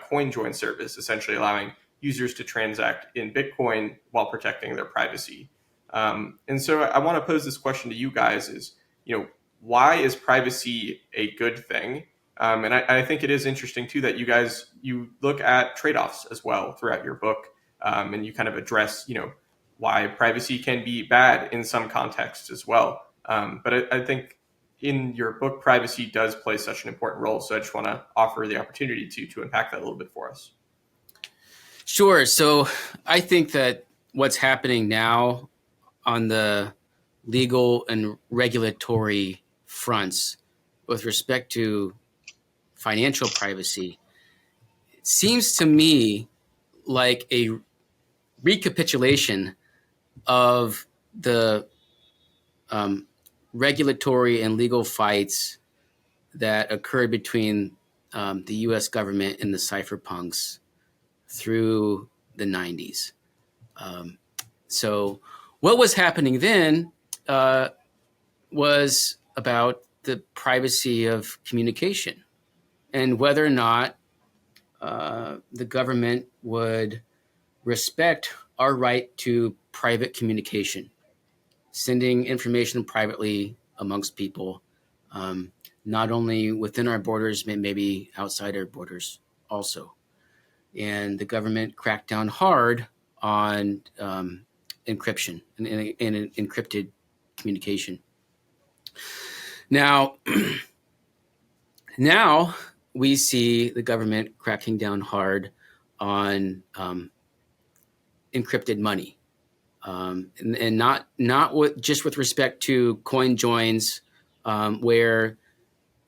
coin join service, essentially allowing users to transact in Bitcoin while protecting their privacy. And so I want to pose this question to you guys is, why is privacy a good thing? And I think it is interesting too that you look at trade-offs as well throughout your book, and you kind of address, why privacy can be bad in some contexts as well. But I think in your book, privacy does play such an important role. So I just want to offer the opportunity to unpack that a little bit for us. Sure. So I think that what's happening now on the legal and regulatory fronts with respect to financial privacy, it seems to me like a recapitulation of the regulatory and legal fights that occurred between the U.S. government and the cypherpunks through the 90s. So what was happening then was about the privacy of communication and whether or not the government would respect our right to private communication, sending information privately amongst people, not only within our borders, but maybe outside our borders also. And the government cracked down hard on encryption and encrypted communication. Now we see the government cracking down hard on encrypted money, and not just with respect to coin joins, where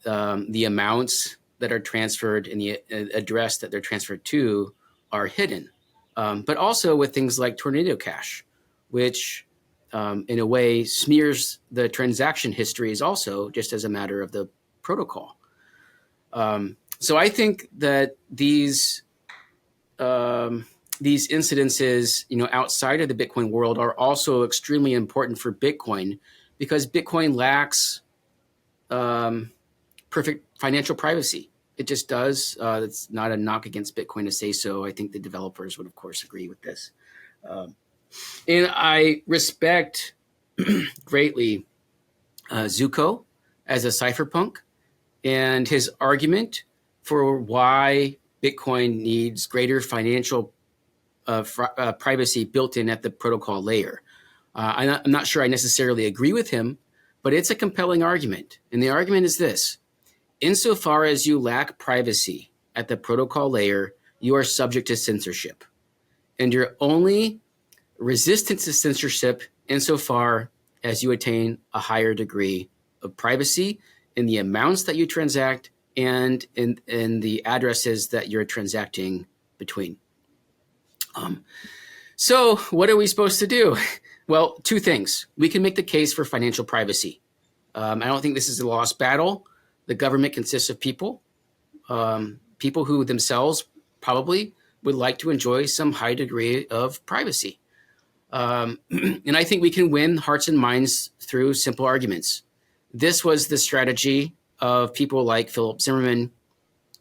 the amounts that are transferred and the address that they're transferred to are hidden, but also with things like Tornado Cash, which in a way smears the transaction histories also just as a matter of the protocol. So I think that these incidences, outside of the Bitcoin world are also extremely important for Bitcoin because Bitcoin lacks perfect financial privacy. It just does. It's not a knock against Bitcoin to say so. I think the developers would, of course, agree with this. And I respect greatly Zuko as a cypherpunk and his argument for why Bitcoin needs greater financial privacy built in at the protocol layer. I'm not sure I necessarily agree with him, but it's a compelling argument. And the argument is this: insofar as you lack privacy at the protocol layer, you are subject to censorship. And you're only resistant to censorship insofar as you attain a higher degree of privacy in the amounts that you transact and in the addresses that you're transacting between. So what are we supposed to do? Well, two things. We can make the case for financial privacy. I don't think this is a lost battle. The government consists of people who themselves probably would like to enjoy some high degree of privacy. And I think we can win hearts and minds through simple arguments. This was the strategy of people like Philip Zimmerman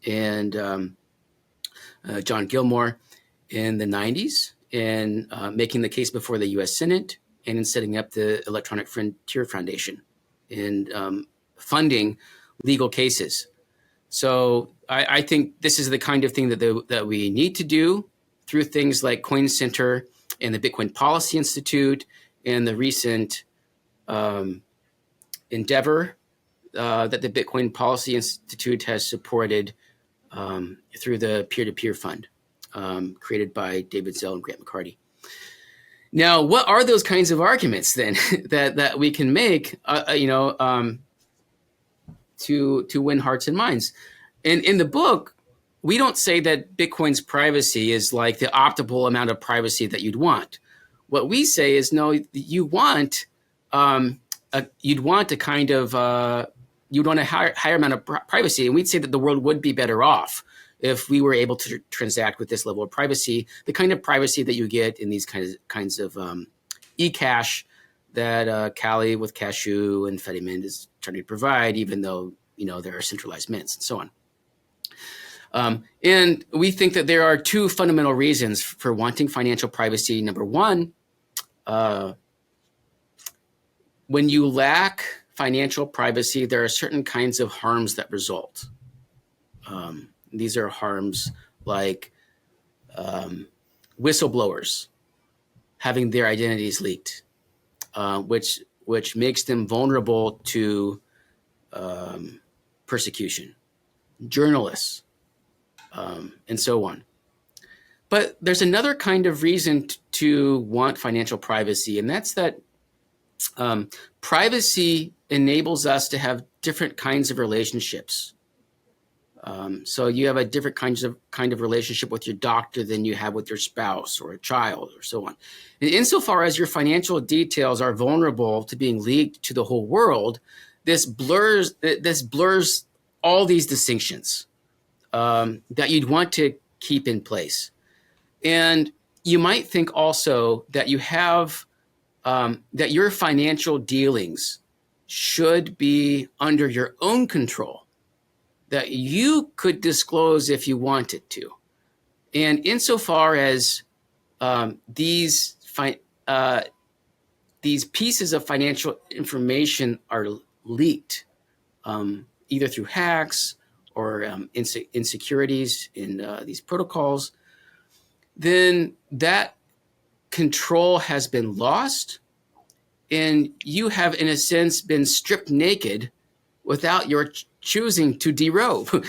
and John Gilmore in the 90s in making the case before the U.S. Senate and in setting up the Electronic Frontier Foundation and funding legal cases. So I think this is the kind of thing that we need to do through things like Coin Center and the Bitcoin Policy Institute and the recent endeavor that the Bitcoin Policy Institute has supported through the peer-to-peer fund created by David Zell and Grant McCarty. Now, what are those kinds of arguments then that we can make, to win hearts and minds? And in the book, we don't say that Bitcoin's privacy is like the optimal amount of privacy that you'd want. What we say is, no, you'd want a higher amount of privacy, and we'd say that the world would be better off if we were able to transact with this level of privacy, the kind of privacy that you get in these kinds of e-cash that Kali with Cashew and Fedimint is trying to provide, even though there are centralized mints and so on. And we think that there are two fundamental reasons for wanting financial privacy. Number one, when you lack financial privacy, there are certain kinds of harms that result. These are harms like whistleblowers having their identities leaked, which makes them vulnerable to persecution, journalists, and so on. But there's another kind of reason to want financial privacy, and that's that privacy enables us to have different kinds of relationships. So you have a different kind of relationship with your doctor than you have with your spouse or a child or so on. And insofar as your financial details are vulnerable to being leaked to the whole world, this blurs all these distinctions that you'd want to keep in place. And you might think also that you have that your financial dealings should be under your own control, that you could disclose if you wanted to. And insofar as these pieces of financial information are leaked, either through hacks or insecurities in these protocols, then that control has been lost, and you have, in a sense, been stripped naked without your choosing to derobe,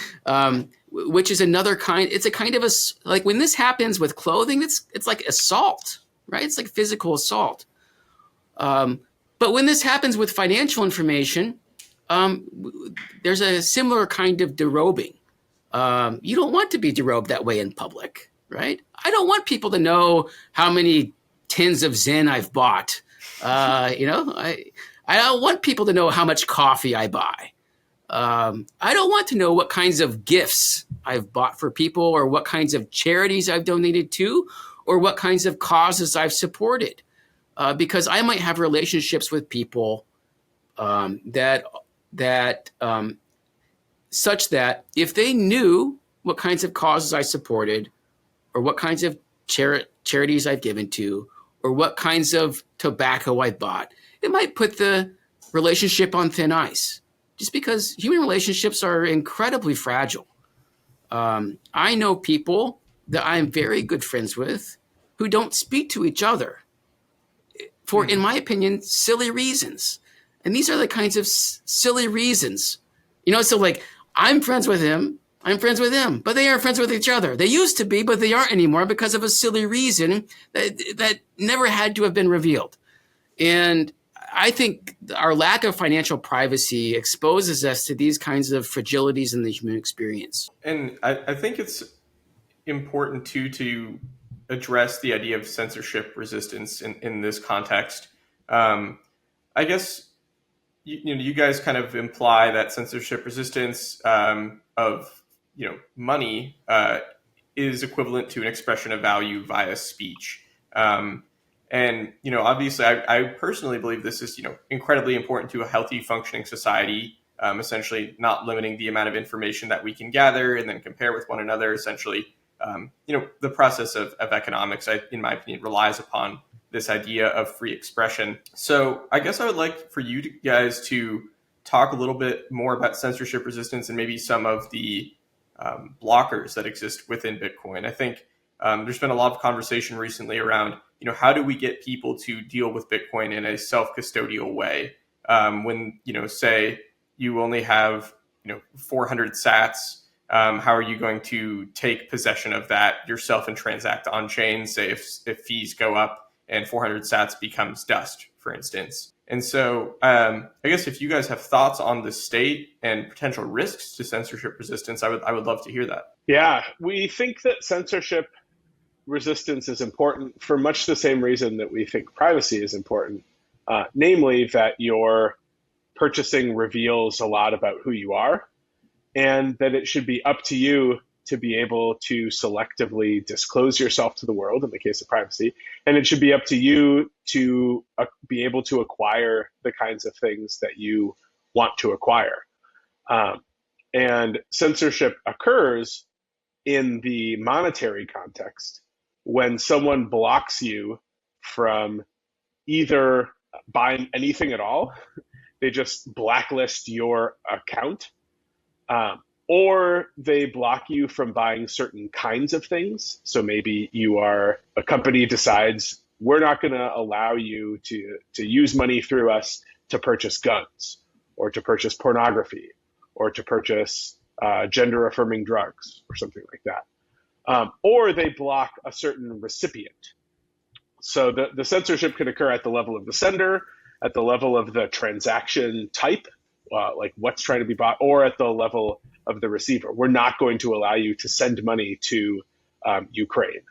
which is another kind. It's a kind of like when this happens with clothing, it's like assault, right? It's like physical assault. But when this happens with financial information, there's a similar kind of derobing. You don't want to be derobed that way in public. right? I don't want people to know how many tins of Zen I've bought. I don't want people to know how much coffee I buy. I don't want to know what kinds of gifts I've bought for people, or what kinds of charities I've donated to, or what kinds of causes I've supported, because I might have relationships with people such that if they knew what kinds of causes I supported, or what kinds of charities I've given to, or what kinds of tobacco I bought, it might put the relationship on thin ice, just because human relationships are incredibly fragile. I know people that I'm very good friends with who don't speak to each other for, in my opinion, silly reasons. And these are the kinds of silly reasons. So like, I'm friends with him, but they aren't friends with each other. They used to be, but they aren't anymore because of a silly reason that never had to have been revealed. And I think our lack of financial privacy exposes us to these kinds of fragilities in the human experience. And I think it's important too to address the idea of censorship resistance in this context. I guess you guys kind of imply that censorship resistance of money is equivalent to an expression of value via speech. And obviously, I personally believe this is incredibly important to a healthy, functioning society. Essentially, not limiting the amount of information that we can gather and then compare with one another. Essentially, the process of economics, in my opinion, relies upon this idea of free expression. So I guess I would like for you guys to talk a little bit more about censorship resistance and maybe some of the blockers that exist within Bitcoin. I think there's been a lot of conversation recently around, how do we get people to deal with Bitcoin in a self-custodial way? When, say you only have, 400 sats, how are you going to take possession of that yourself and transact on chain, say if fees go up and 400 sats becomes dust, for instance? And so I guess if you guys have thoughts on the state and potential risks to censorship resistance, I would love to hear that. Yeah, we think that censorship resistance is important for much the same reason that we think privacy is important, namely that your purchasing reveals a lot about who you are, and that it should be up to you to be able to selectively disclose yourself to the world in the case of privacy. And it should be up to you to be able to acquire the kinds of things that you want to acquire. And censorship occurs in the monetary context when someone blocks you from either buying anything at all, they just blacklist your account, or they block you from buying certain kinds of things. So maybe a company decides, we're not going to allow you to use money through us to purchase guns, or to purchase pornography, or to purchase gender affirming drugs, or something like that. Or they block a certain recipient. So the censorship can occur at the level of the sender, at the level of the transaction type, like what's trying to be bought, or at the level of the receiver. We're not going to allow you to send money to Ukraine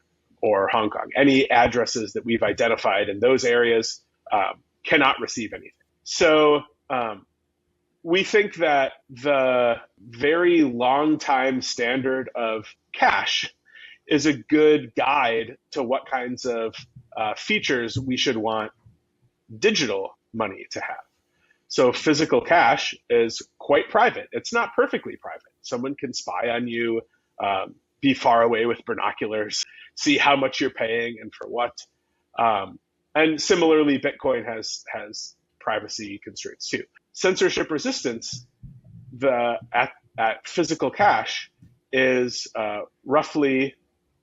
or Hong Kong. Any addresses that we've identified in those areas cannot receive anything. So we think that the very long time standard of cash is a good guide to what kinds of features we should want digital money to have. So physical cash is quite private. It's not perfectly private. Someone can spy on you, be far away with binoculars, see how much you're paying and for what. And similarly, Bitcoin has privacy constraints too. Censorship resistance at physical cash is roughly,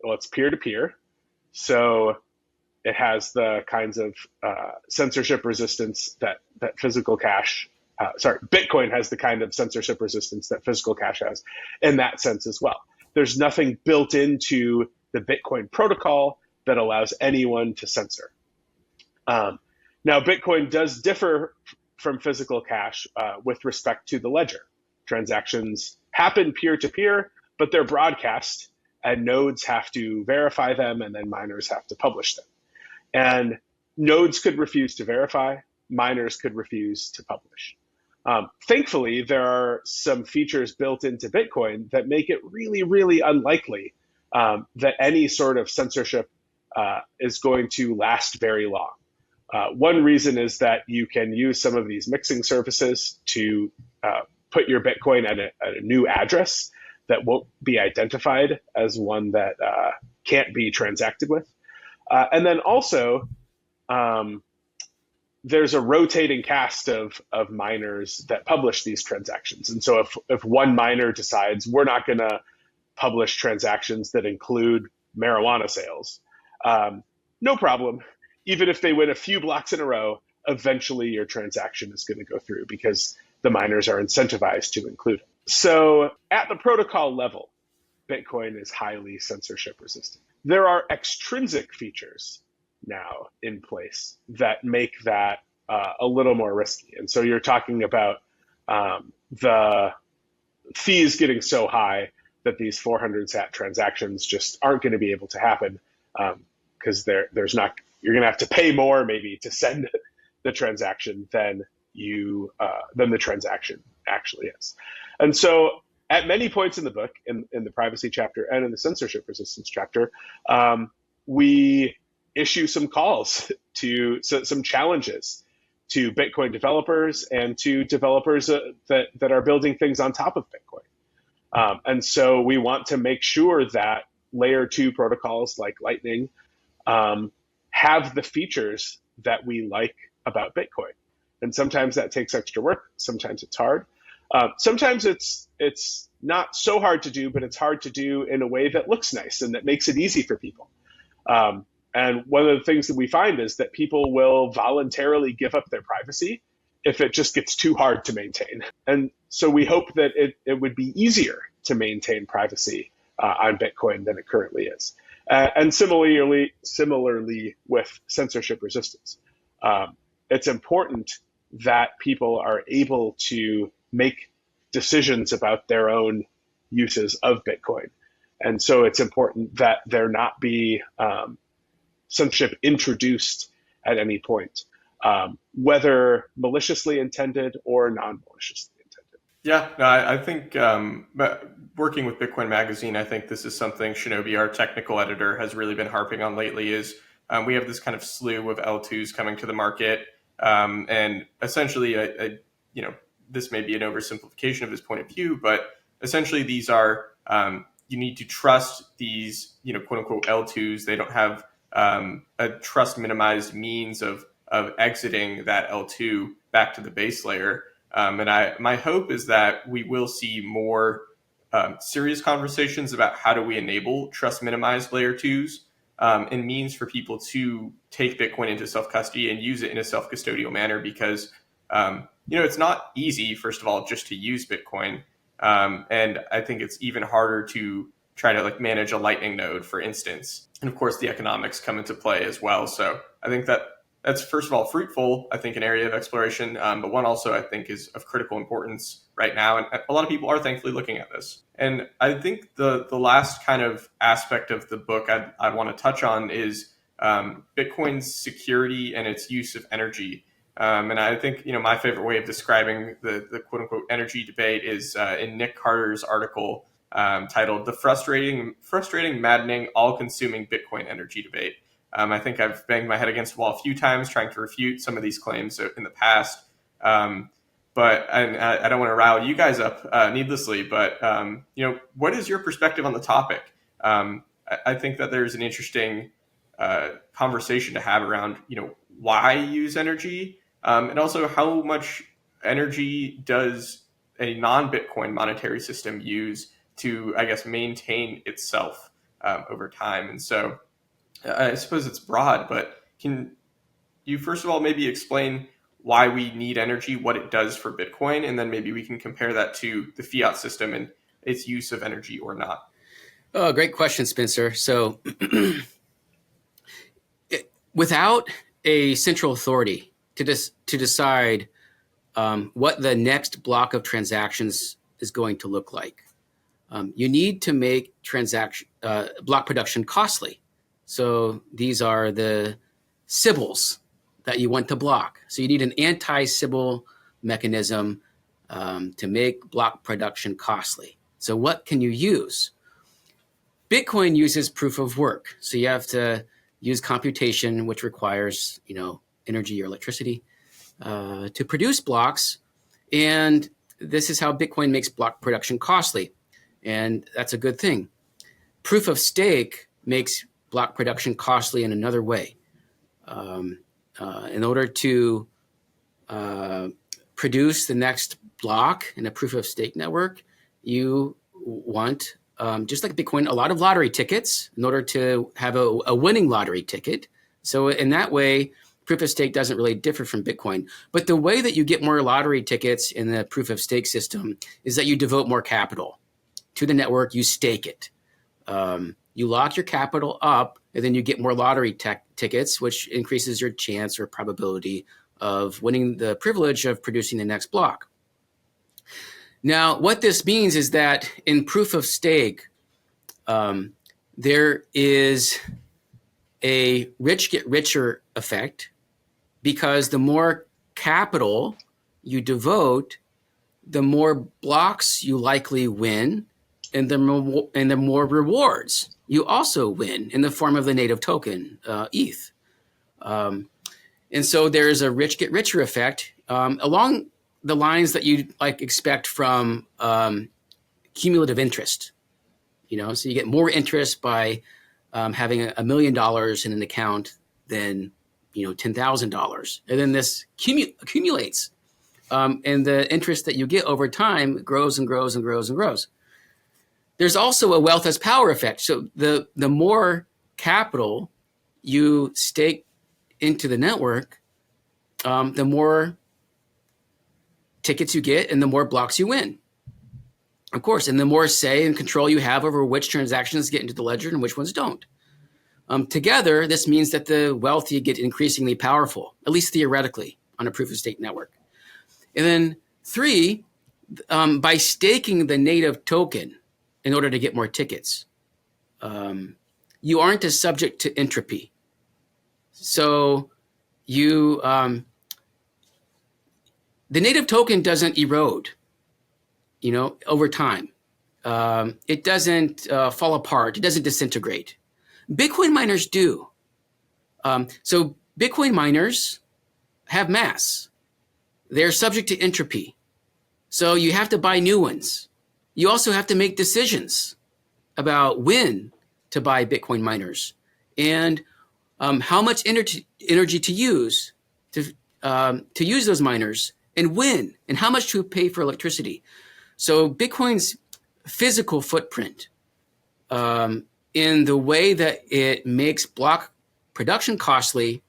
it's peer-to-peer. So it has the kinds of censorship resistance that physical cash, Bitcoin has the kind of censorship resistance that physical cash has in that sense as well. There's nothing built into the Bitcoin protocol that allows anyone to censor. Now, Bitcoin does differ from physical cash with respect to the ledger. Transactions happen peer-to-peer, but they're broadcast and nodes have to verify them, and then miners have to publish them. And nodes could refuse to verify, miners could refuse to publish. Thankfully, there are some features built into Bitcoin that make it really, really unlikely that any sort of censorship is going to last very long. One reason is that you can use some of these mixing services to put your Bitcoin at a new address that won't be identified as one that can't be transacted with. And then also, there's a rotating cast of miners that publish these transactions. And so if one miner decides we're not going to publish transactions that include marijuana sales, no problem. Even if they win a few blocks in a row, eventually your transaction is going to go through because the miners are incentivized to include it. So at the protocol level, Bitcoin is highly censorship resistant. There are extrinsic features now in place that make that a little more risky. And so you're talking about the fees getting so high that these 400 sat transactions just aren't going to be able to happen because there's not, you're going to have to pay more maybe to send the transaction than the transaction actually is. And so at many points in the book, in the privacy chapter and in the censorship resistance chapter, we issue some calls to some challenges to Bitcoin developers and to developers that are building things on top of Bitcoin. And so we want to make sure that layer 2 protocols like Lightning have the features that we like about Bitcoin. And sometimes that takes extra work. Sometimes it's hard. Sometimes it's not so hard to do, but it's hard to do in a way that looks nice and that makes it easy for people. And one of the things that we find is that people will voluntarily give up their privacy if it just gets too hard to maintain. And so we hope that it would be easier to maintain privacy on Bitcoin than it currently is. And similarly with censorship resistance. It's important that people are able to make decisions about their own uses of Bitcoin. And so it's important that there not be censorship introduced at any point, whether maliciously intended or non-maliciously intended. Yeah, no, I think working with Bitcoin Magazine, I think this is something Shinobi, our technical editor, has really been harping on lately is we have this kind of slew of L2s coming to the market. And essentially, this may be an oversimplification of his point of view, but essentially these are, you need to trust these, quote unquote L2s. They don't have a trust minimized means of exiting that L2 back to the base layer. And my hope is that we will see more serious conversations about how do we enable trust minimized layer 2s and means for people to take Bitcoin into self-custody and use it in a self-custodial manner because, it's not easy, first of all, just to use Bitcoin. And I think it's even harder to try to manage a Lightning node, for instance. And of course, the economics come into play as well. So I think that's first of all fruitful, I think, an area of exploration, but one also I think is of critical importance right now. And a lot of people are thankfully looking at this. And I think the last kind of aspect of the book I want to touch on is Bitcoin's security and its use of energy. And I think, my favorite way of describing the quote unquote energy debate is in Nick Carter's article titled "The Frustrating, Maddening, All-Consuming Bitcoin Energy Debate." I think I've banged my head against the wall a few times trying to refute some of these claims in the past. But I don't want to rile you guys up needlessly. But, what is your perspective on the topic? I think that there's an interesting conversation to have around, why use energy and also how much energy does a non-Bitcoin monetary system use to, I guess, maintain itself over time. And so I suppose it's broad, but can you first of all maybe explain why we need energy, what it does for Bitcoin, and then maybe we can compare that to the fiat system and its use of energy or not? Oh, great question, Spencer. So without a central authority to decide what the next block of transactions is going to look like, You need to make block production costly. So these are the Sybils that you want to block. So you need an anti-Sybil mechanism to make block production costly. So what can you use? Bitcoin uses proof of work. So you have to use computation, which requires, energy or electricity to produce blocks. And this is how Bitcoin makes block production costly. And that's a good thing. Proof of stake makes block production costly in another way. In order to produce the next block in a proof of stake network, you want, just like Bitcoin, a lot of lottery tickets in order to have a winning lottery ticket. So in that way, proof of stake doesn't really differ from Bitcoin. But the way that you get more lottery tickets in the proof of stake system is that you devote more capital to the network, you stake it. You lock your capital up, and then you get more lottery tickets, which increases your chance or probability of winning the privilege of producing the next block. Now, what this means is that in proof of stake, there is a rich get richer effect, because the more capital you devote, the more blocks you likely win, and the more rewards you also win in the form of the native token, ETH. And so there is a rich get richer effect along the lines that you'd expect from cumulative interest. So you get more interest by having $1 million in an account than $10,000, and then this accumulates, and the interest that you get over time grows and grows and grows and grows. There's also a wealth as power effect. So the more capital you stake into the network, the more tickets you get and the more blocks you win. Of course, and the more say and control you have over which transactions get into the ledger and which ones don't. Together, this means that the wealthy get increasingly powerful, at least theoretically, on a proof-of-stake network. And then 3, by staking the native token in order to get more tickets, you aren't as subject to entropy. So the native token doesn't erode, over time. It doesn't fall apart. It doesn't disintegrate. Bitcoin miners do. So Bitcoin miners have mass. They're subject to entropy. So you have to buy new ones. You also have to make decisions about when to buy Bitcoin miners and how much energy to use to use those miners, and when, and how much to pay for electricity. So Bitcoin's physical footprint in the way that it makes block production costly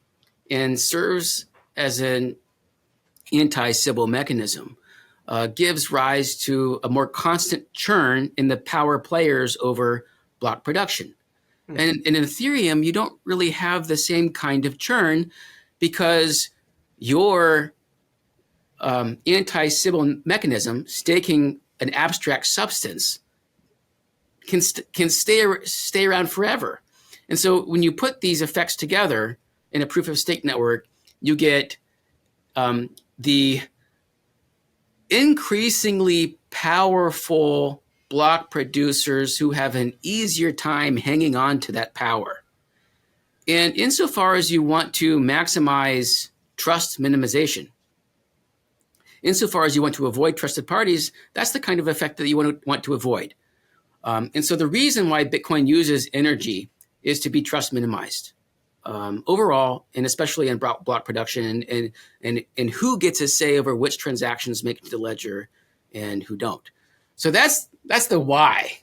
and serves as an anti-Sybil mechanism gives rise to a more constant churn in the power players over block production. And in Ethereum, you don't really have the same kind of churn, because your anti-Sybil mechanism, staking an abstract substance, can stay around forever. And so when you put these effects together in a proof of stake network, you get the increasingly powerful block producers who have an easier time hanging on to that power. And insofar as you want to maximize trust minimization, insofar as you want to avoid trusted parties, that's the kind of effect that you want to avoid. And so the reason why Bitcoin uses energy is to be trust minimized overall, and especially in block production, and who gets a say over which transactions make it to the ledger and who don't. So that's the why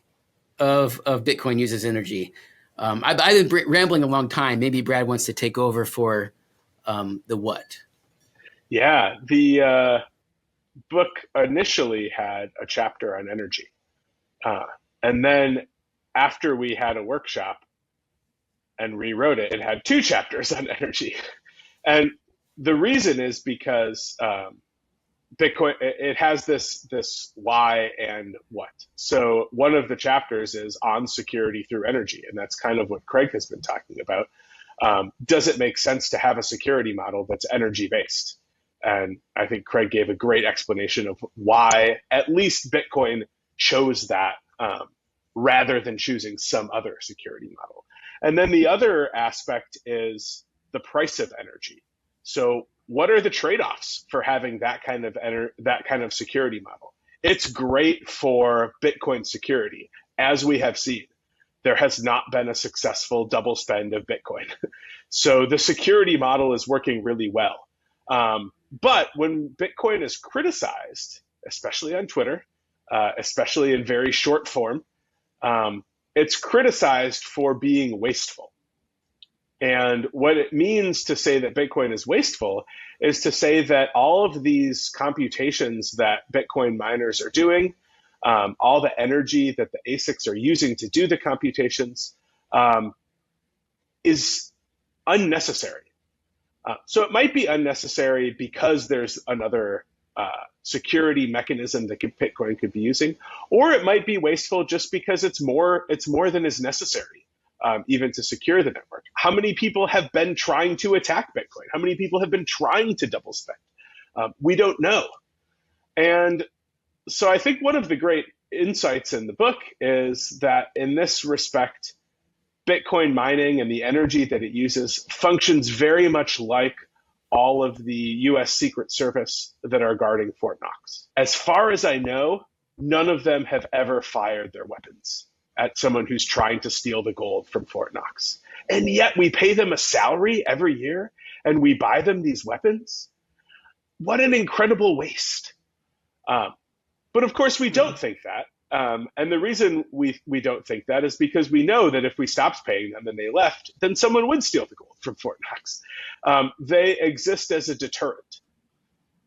of Bitcoin uses energy. I've been rambling a long time. Maybe Brad wants to take over for the what. Yeah, the book initially had a chapter on energy. And then after we had a workshop and rewrote it, it had 2 chapters on energy. And the reason is because Bitcoin, it has this why and what. So one of the chapters is on security through energy, and that's kind of what Craig has been talking about. Does it make sense to have a security model that's energy based? And I think Craig gave a great explanation of why at least Bitcoin chose that rather than choosing some other security model. And then the other aspect is the price of energy. So what are the trade-offs for having that kind of security model? It's great for Bitcoin security, as we have seen. There has not been a successful double spend of Bitcoin. So the security model is working really well. But when Bitcoin is criticized, especially on Twitter, especially in very short form, it's criticized for being wasteful. And what it means to say that Bitcoin is wasteful is to say that all of these computations that Bitcoin miners are doing, all the energy that the ASICs are using to do the computations, is unnecessary. So it might be unnecessary because there's another security mechanism that Bitcoin could be using, or it might be wasteful just because it's more than is necessary, even to secure the network. How many people have been trying to attack Bitcoin? How many people have been trying to double spend? We don't know. And so I think one of the great insights in the book is that in this respect, Bitcoin mining and the energy that it uses functions very much like all of the US Secret Service that are guarding Fort Knox. As far as I know, none of them have ever fired their weapons at someone who's trying to steal the gold from Fort Knox. And yet we pay them a salary every year and we buy them these weapons. What an incredible waste. But of course, we don't think that. And the reason we don't think that is because we know that if we stopped paying them and they left, then someone would steal the gold from Fort Knox. They exist as a deterrent.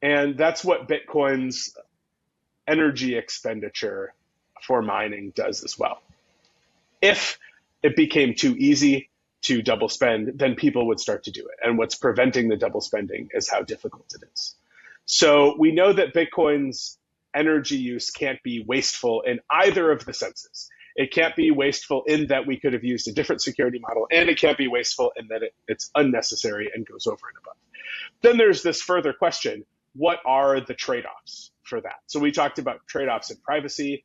And that's what Bitcoin's energy expenditure for mining does as well. If it became too easy to double spend, then people would start to do it. And what's preventing the double spending is how difficult it is. So we know that Bitcoin's energy use can't be wasteful in either of the senses. It can't be wasteful in that we could have used a different security model, and it can't be wasteful in that it's unnecessary and goes over and above. Then there's this further question: what are the trade-offs for that? So we talked about trade-offs in privacy.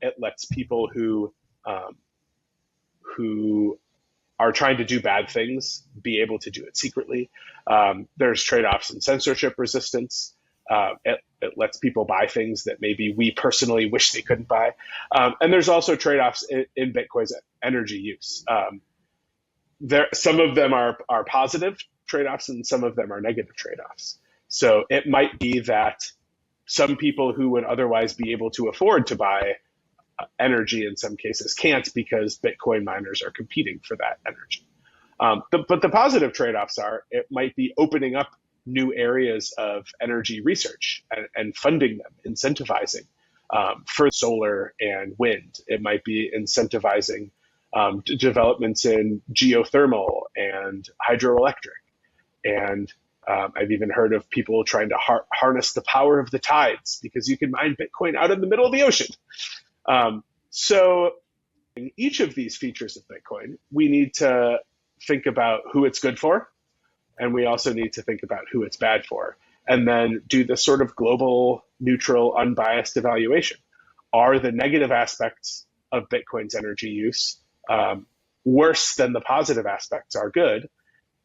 It lets people who are trying to do bad things be able to do it secretly. There's trade-offs in censorship resistance. It lets people buy things that maybe we personally wish they couldn't buy. And there's also trade-offs in Bitcoin's energy use. Some of them are positive trade-offs and some of them are negative trade-offs. So it might be that some people who would otherwise be able to afford to buy energy in some cases can't because Bitcoin miners are competing for that energy. But the positive trade-offs are it might be opening up new areas of energy research and funding them, incentivizing for solar and wind. It might be incentivizing developments in geothermal and hydroelectric. And I've even heard of people trying to harness the power of the tides because you can mine Bitcoin out in the middle of the ocean. So in each of these features of Bitcoin, we need to think about who it's good for. And we also need to think about who it's bad for, and then do the sort of global, neutral, unbiased evaluation. Are the negative aspects of Bitcoin's energy use worse than the positive aspects are good?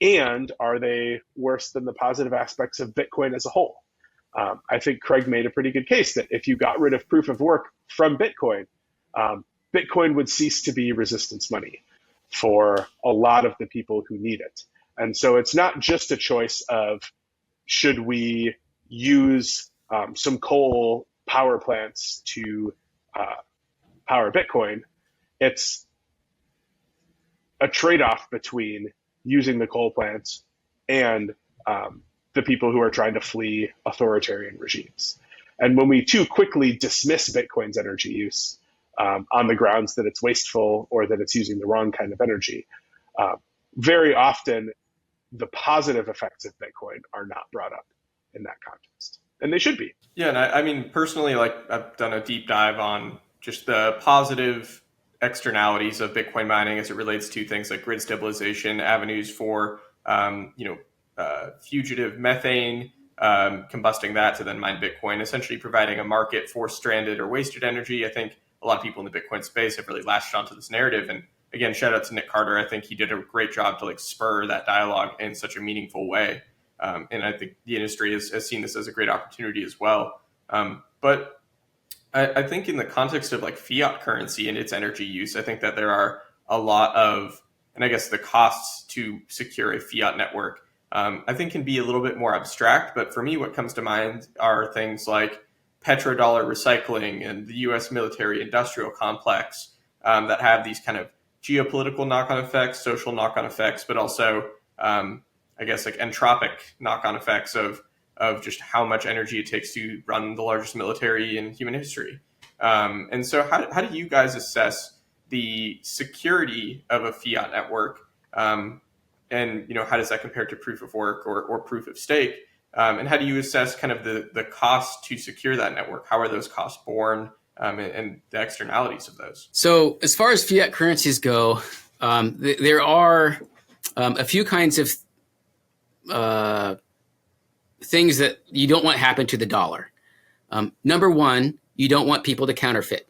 And are they worse than the positive aspects of Bitcoin as a whole? I think Craig made a pretty good case that if you got rid of proof of work from Bitcoin, Bitcoin would cease to be resistance money for a lot of the people who need it. And so it's not just a choice of should we use some coal power plants to power Bitcoin. It's a trade-off between using the coal plants and the people who are trying to flee authoritarian regimes. And when we too quickly dismiss Bitcoin's energy use on the grounds that it's wasteful or that it's using the wrong kind of energy, very often the positive effects of Bitcoin are not brought up in that context. and they should be. Yeah, and I mean, personally, like I've done a deep dive on just the positive externalities of Bitcoin mining as it relates to things like grid stabilization, avenues for, fugitive methane, combusting that to then mine Bitcoin, essentially providing a market for stranded or wasted energy. I think a lot of people in the Bitcoin space have really latched onto this narrative. And again, shout out to Nick Carter. I think he did a great job to like spur that dialogue in such a meaningful way. And I think the industry has seen this as a great opportunity as well. But I think in the context of like fiat currency and its energy use, I think that there are a lot of, and I guess the costs to secure a fiat network, I think can be a little bit more abstract. But for me, what comes to mind are things like petrodollar recycling and the U.S. military industrial complex that have these kind of geopolitical knock-on effects, social knock-on effects, but also, I guess, like entropic knock-on effects of just how much energy it takes to run the largest military in human history. And so how do you guys assess the security of a fiat network? And, how does that compare to proof of work or proof of stake? And how do you assess kind of the cost to secure that network? How are those costs borne, and the externalities of those? So as far as fiat currencies go, there are a few kinds of things that you don't want happen to the dollar. Number one, you don't want people to counterfeit,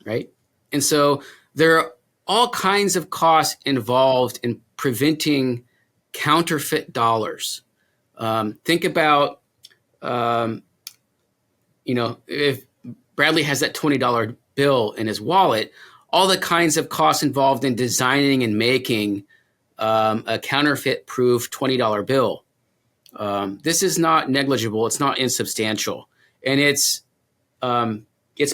right? And so there are all kinds of costs involved in preventing counterfeit dollars. Think about, if Bradley has that $20 bill in his wallet, all the kinds of costs involved in designing and making a counterfeit-proof $20 bill. This is not negligible. It's not insubstantial, and it's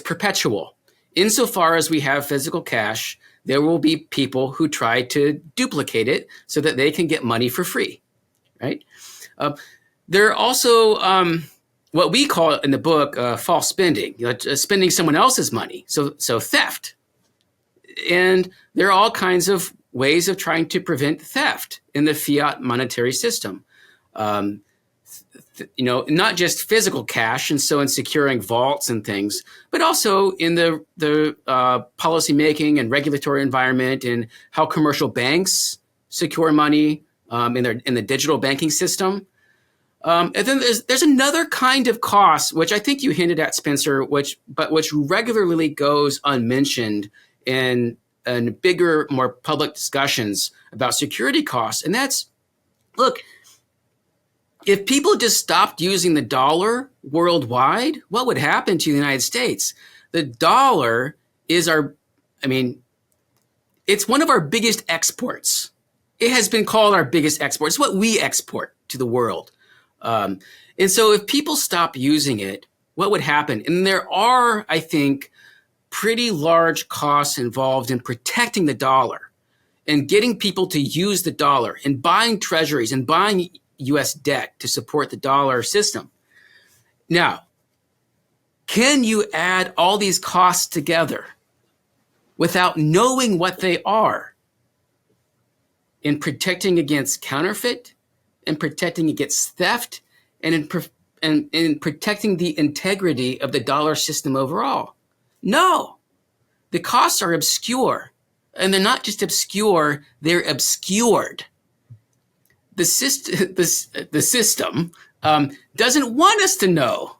perpetual. Insofar as we have physical cash, there will be people who try to duplicate it so that they can get money for free, right? There are also what we call in the book false spending, spending someone else's money, so theft. And there are all kinds of ways of trying to prevent theft in the fiat monetary system. Not just physical cash, and so in securing vaults and things, but also in the policy making and regulatory environment, and how commercial banks secure money in the digital banking system. And then there's another kind of cost, which I think you hinted at, Spencer, which regularly goes unmentioned in bigger, more public discussions about security costs, and that's, look. If people just stopped using the dollar worldwide, what would happen to the United States? The dollar is it's one of our biggest exports. It has been called our biggest export. It's what we export to the world. And so if people stop using it, what would happen? And there are, I think, pretty large costs involved in protecting the dollar and getting people to use the dollar and buying treasuries and buying U.S. debt to support the dollar system. Now, can you add all these costs together without knowing what they are in protecting against counterfeit, and protecting against theft, and in protecting the integrity of the dollar system overall? No, the costs are obscure, and they're not just obscure, they're obscured. The system doesn't want us to know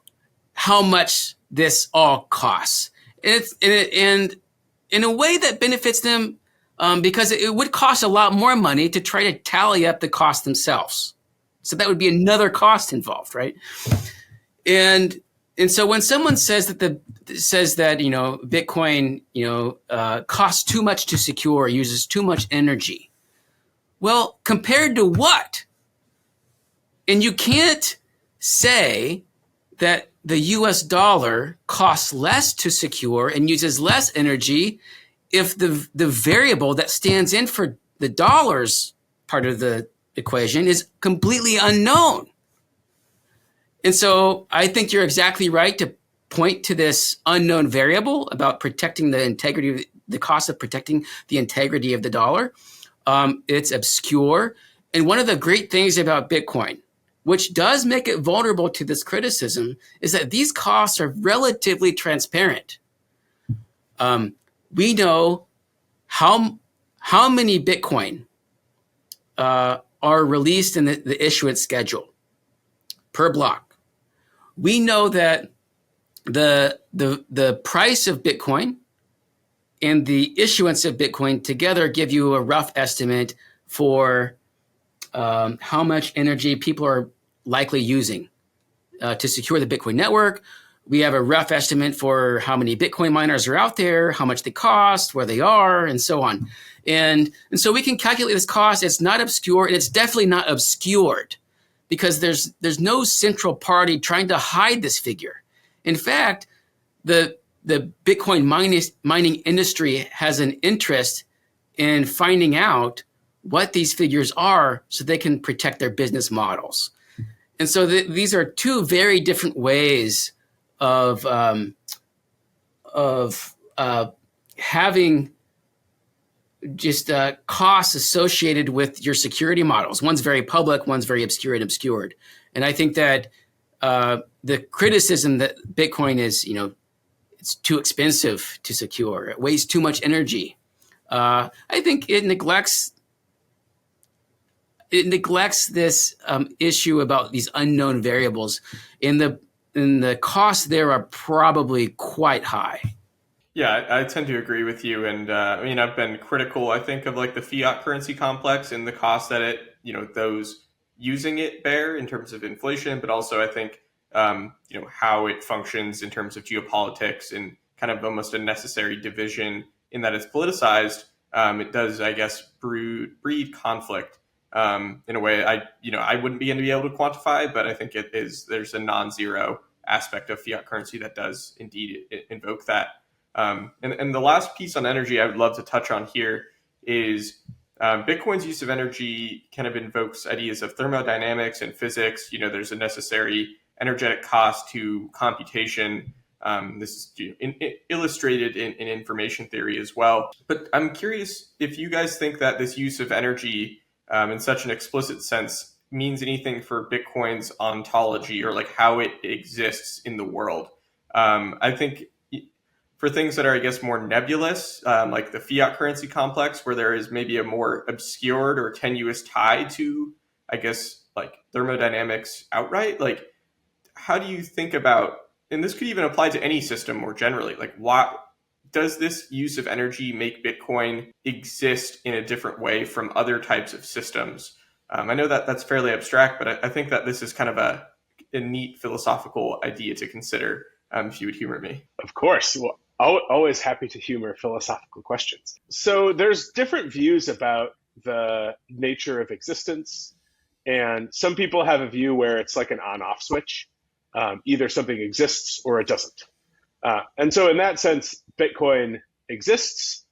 how much this all costs, and in a way that benefits them, because it would cost a lot more money to try to tally up the costs themselves. So that would be another cost involved, right? And so when someone says that Bitcoin costs too much to secure, uses too much energy. Well, compared to what? And you can't say that the US dollar costs less to secure and uses less energy if the variable that stands in for the dollar's part of the equation is completely unknown. And so I think you're exactly right to point to this unknown variable about protecting the integrity, the cost of protecting the integrity of the dollar. It's obscure. And one of the great things about Bitcoin, which does make it vulnerable to this criticism, is that these costs are relatively transparent. We know how many Bitcoin are released in the issuance schedule per block. We know that the price of Bitcoin and the issuance of Bitcoin together give you a rough estimate for how much energy people are likely using to secure the Bitcoin network. We have a rough estimate for how many Bitcoin miners are out there, how much they cost, where they are, and so on. And so we can calculate this cost. It's not obscure, and it's definitely not obscured because there's no central party trying to hide this figure. In fact, the Bitcoin mining industry has an interest in finding out what these figures are so they can protect their business models. And so these are two very different ways of having just costs associated with your security models. One's very public, one's very obscured. And I think that the criticism that Bitcoin is, it's too expensive to secure, it wastes too much energy. I think it neglects this issue about these unknown variables, and the costs there are probably quite high. Yeah, I tend to agree with you, and I've been critical, I think, of like the fiat currency complex and the cost that those using it bear in terms of inflation, but also I think how it functions in terms of geopolitics and kind of almost a necessary division in that it's politicized. It does, I guess, breed conflict in a way I wouldn't begin to be able to quantify, but I think there's a non-zero aspect of fiat currency that does indeed invoke that. And the last piece on energy I would love to touch on here is Bitcoin's use of energy kind of invokes ideas of thermodynamics and physics. There's a necessary energetic cost to computation. This is illustrated in information theory as well. But I'm curious if you guys think that this use of energy in such an explicit sense means anything for Bitcoin's ontology or like how it exists in the world. I think for things that are, I guess, more nebulous, like the fiat currency complex, where there is maybe a more obscured or tenuous tie to, I guess, like thermodynamics outright, like how do you think about, and this could even apply to any system more generally, like what does this use of energy make Bitcoin exist in a different way from other types of systems? I know that that's fairly abstract, but I think that this is kind of a neat philosophical idea to consider, if you would humor me. Of course. Well, always happy to humor philosophical questions. So there's different views about the nature of existence. And some people have a view where it's like an on-off switch. Either something exists or it doesn't. And so in that sense, Bitcoin exists,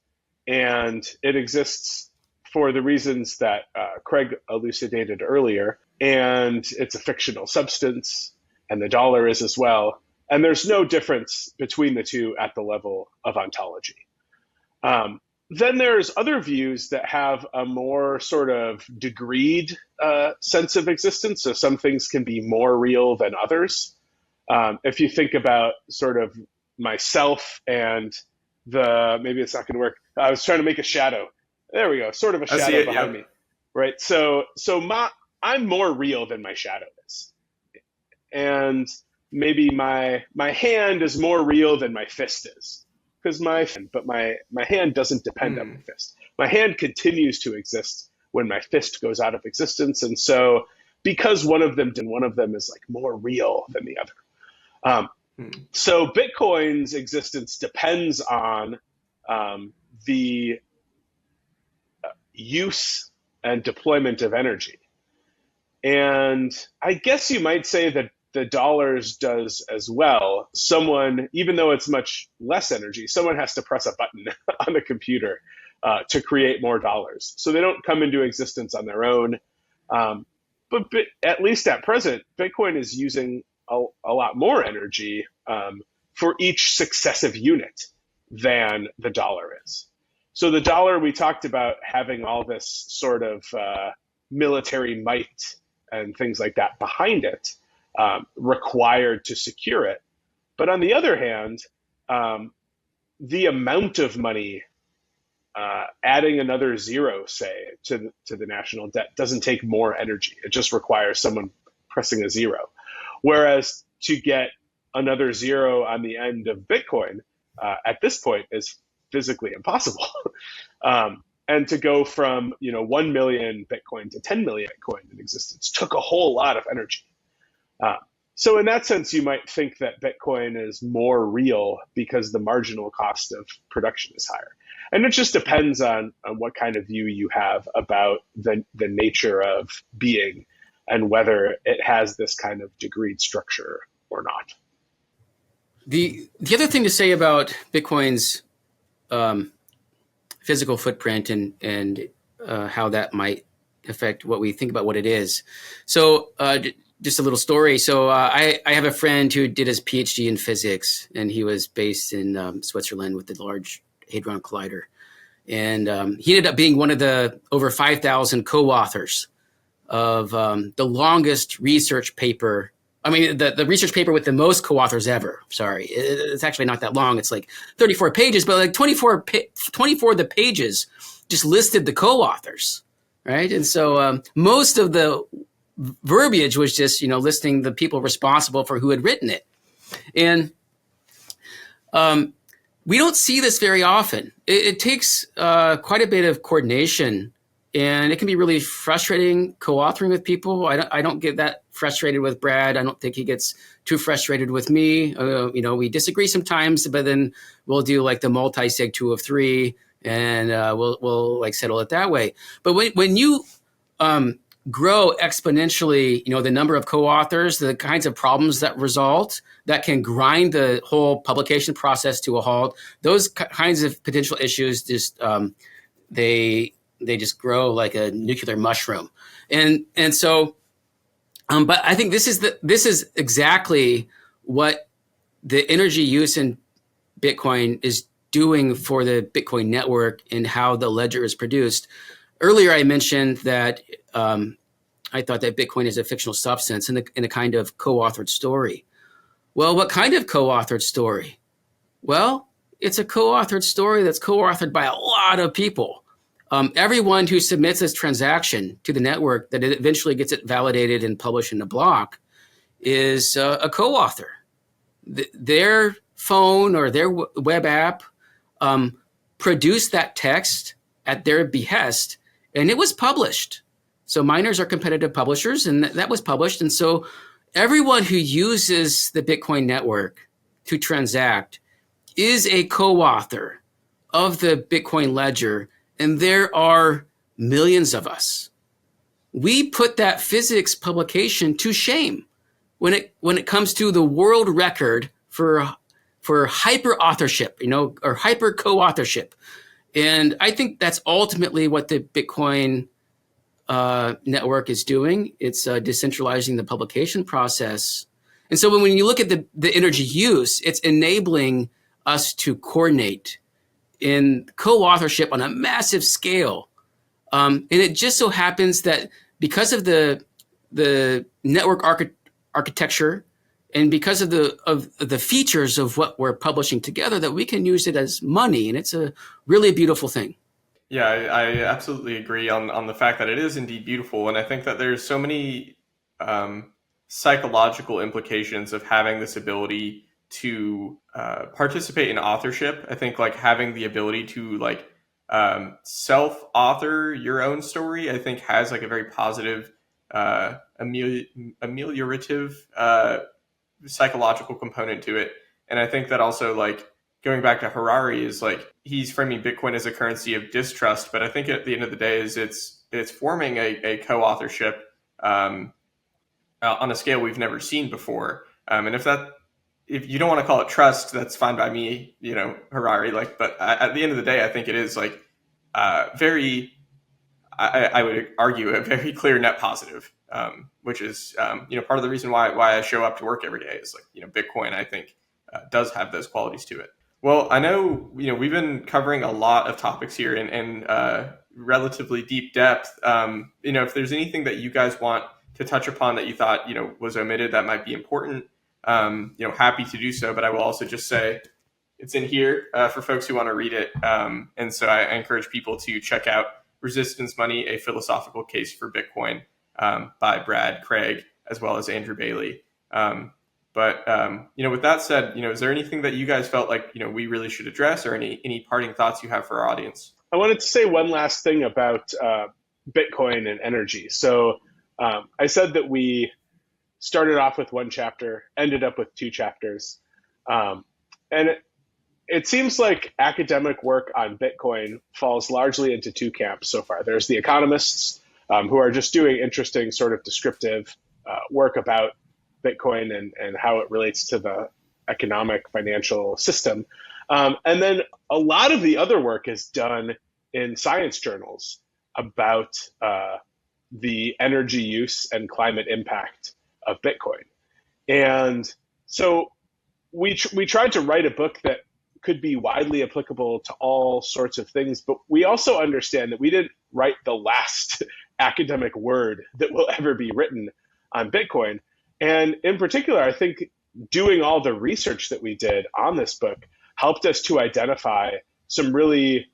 and it exists for the reasons that Craig elucidated earlier. And it's a fictional substance, and the dollar is as well. And there's no difference between the two at the level of ontology. Then there's other views that have a more sort of degreed sense of existence. So some things can be more real than others. If you think about sort of myself and maybe it's not going to work. I was trying to make a shadow. There we go. Sort of a shadow behind me. Right. So I'm more real than my shadow is. And maybe my hand is more real than my fist is. Because my hand doesn't depend on my fist. My hand continues to exist when my fist goes out of existence. And so because one of them is like more real than the other. So Bitcoin's existence depends on the use and deployment of energy. And I guess you might say that the dollars does as well. Someone, even though it's much less energy, someone has to press a button on the computer to create more dollars. So they don't come into existence on their own. But at least at present, Bitcoin is using a lot more energy for each successive unit than the dollar is. So the dollar, we talked about having all this sort of military might and things like that behind it required to secure it. But on the other hand, the amount of money, adding another zero, say, to the national debt doesn't take more energy. It just requires someone pressing a zero. Whereas to get another zero on the end of Bitcoin at this point is physically impossible. And to go from 1 million Bitcoin to 10 million Bitcoin in existence took a whole lot of energy. So in that sense, you might think that Bitcoin is more real because the marginal cost of production is higher. And it just depends on what kind of view you have about the nature of being and whether it has this kind of degreed structure or not. The other thing to say about Bitcoin's physical footprint and how that might affect what we think about what it is. So just a little story. So I have a friend who did his PhD in physics, and he was based in Switzerland with the Large Hadron Collider. And he ended up being one of the over 5,000 co-authors of the longest research paper. I mean, the research paper with the most co-authors ever. Sorry, it's actually not that long. It's like 34 pages, but like 24 of the pages just listed the co-authors, right? And so most of the verbiage was just, listing the people responsible for who had written it. And we don't see this very often. It takes quite a bit of coordination, and it can be really frustrating co-authoring with people. I don't get that frustrated with Brad. I don't think he gets too frustrated with me. We disagree sometimes, but then we'll do like the multi-sig 2 of 3, and we'll like settle it that way. But when you grow exponentially, the number of co-authors, the kinds of problems that result that can grind the whole publication process to a halt, those kinds of potential issues just they just grow like a nuclear mushroom. And so but I think this is exactly what the energy use in Bitcoin is doing for the Bitcoin network and how the ledger is produced. Earlier, I mentioned that I thought that Bitcoin is a fictional substance in a kind of co-authored story. Well, what kind of co-authored story? Well, it's a co-authored story that's co-authored by a lot of people. Everyone who submits this transaction to the network that it eventually gets it validated and published in a block is a co-author. Their phone or their web app produced that text at their behest, and it was published. So miners are competitive publishers, and that was published. And so everyone who uses the Bitcoin network to transact is a co-author of the Bitcoin ledger, and there are millions of us. We put that physics publication to shame when it comes to the world record for hyper authorship, or hyper co-authorship. And I think that's ultimately what the Bitcoin network is doing. It's decentralizing the publication process. And so when you look at the energy use, it's enabling us to coordinate in co-authorship on a massive scale. And it just so happens that because of the network architecture and because of the features of what we're publishing together, that we can use it as money. And it's a really beautiful thing. Yeah, I absolutely agree on the fact that it is indeed beautiful. And I think that there's so many psychological implications of having this ability to participate in authorship. I think like having the ability to like self-author your own story, I think has like a very positive ameliorative psychological component to it. And I think that also like going back to Harari is like he's framing Bitcoin as a currency of distrust, but I think at the end of the day is it's forming a co-authorship on a scale we've never seen before. And if you don't want to call it trust, that's fine by me, Harari. But at the end of the day, I think it is like very. I would argue a very clear net positive, which is part of the reason why I show up to work every day is like Bitcoin. I think does have those qualities to it. Well, I know we've been covering a lot of topics here in relatively deep depth. If there's anything that you guys want to touch upon that you thought, was omitted that might be important, happy to do so. But I will also just say it's in here for folks who want to read it. And so I encourage people to check out Resistance Money, A Philosophical Case for Bitcoin by Brad Craig, as well as Andrew Bailey. But with that said, is there anything that you guys felt like, we really should address, or any parting thoughts you have for our audience? I wanted to say one last thing about Bitcoin and energy. So I said that we started off with one chapter, ended up with two chapters. And it seems like academic work on Bitcoin falls largely into two camps so far. There's the economists who are just doing interesting sort of descriptive work about Bitcoin and how it relates to the economic financial system. And then a lot of the other work is done in science journals about the energy use and climate impact of Bitcoin. And so we tried to write a book that could be widely applicable to all sorts of things, but we also understand that we didn't write the last academic word that will ever be written on Bitcoin. And in particular, I think doing all the research that we did on this book helped us to identify some really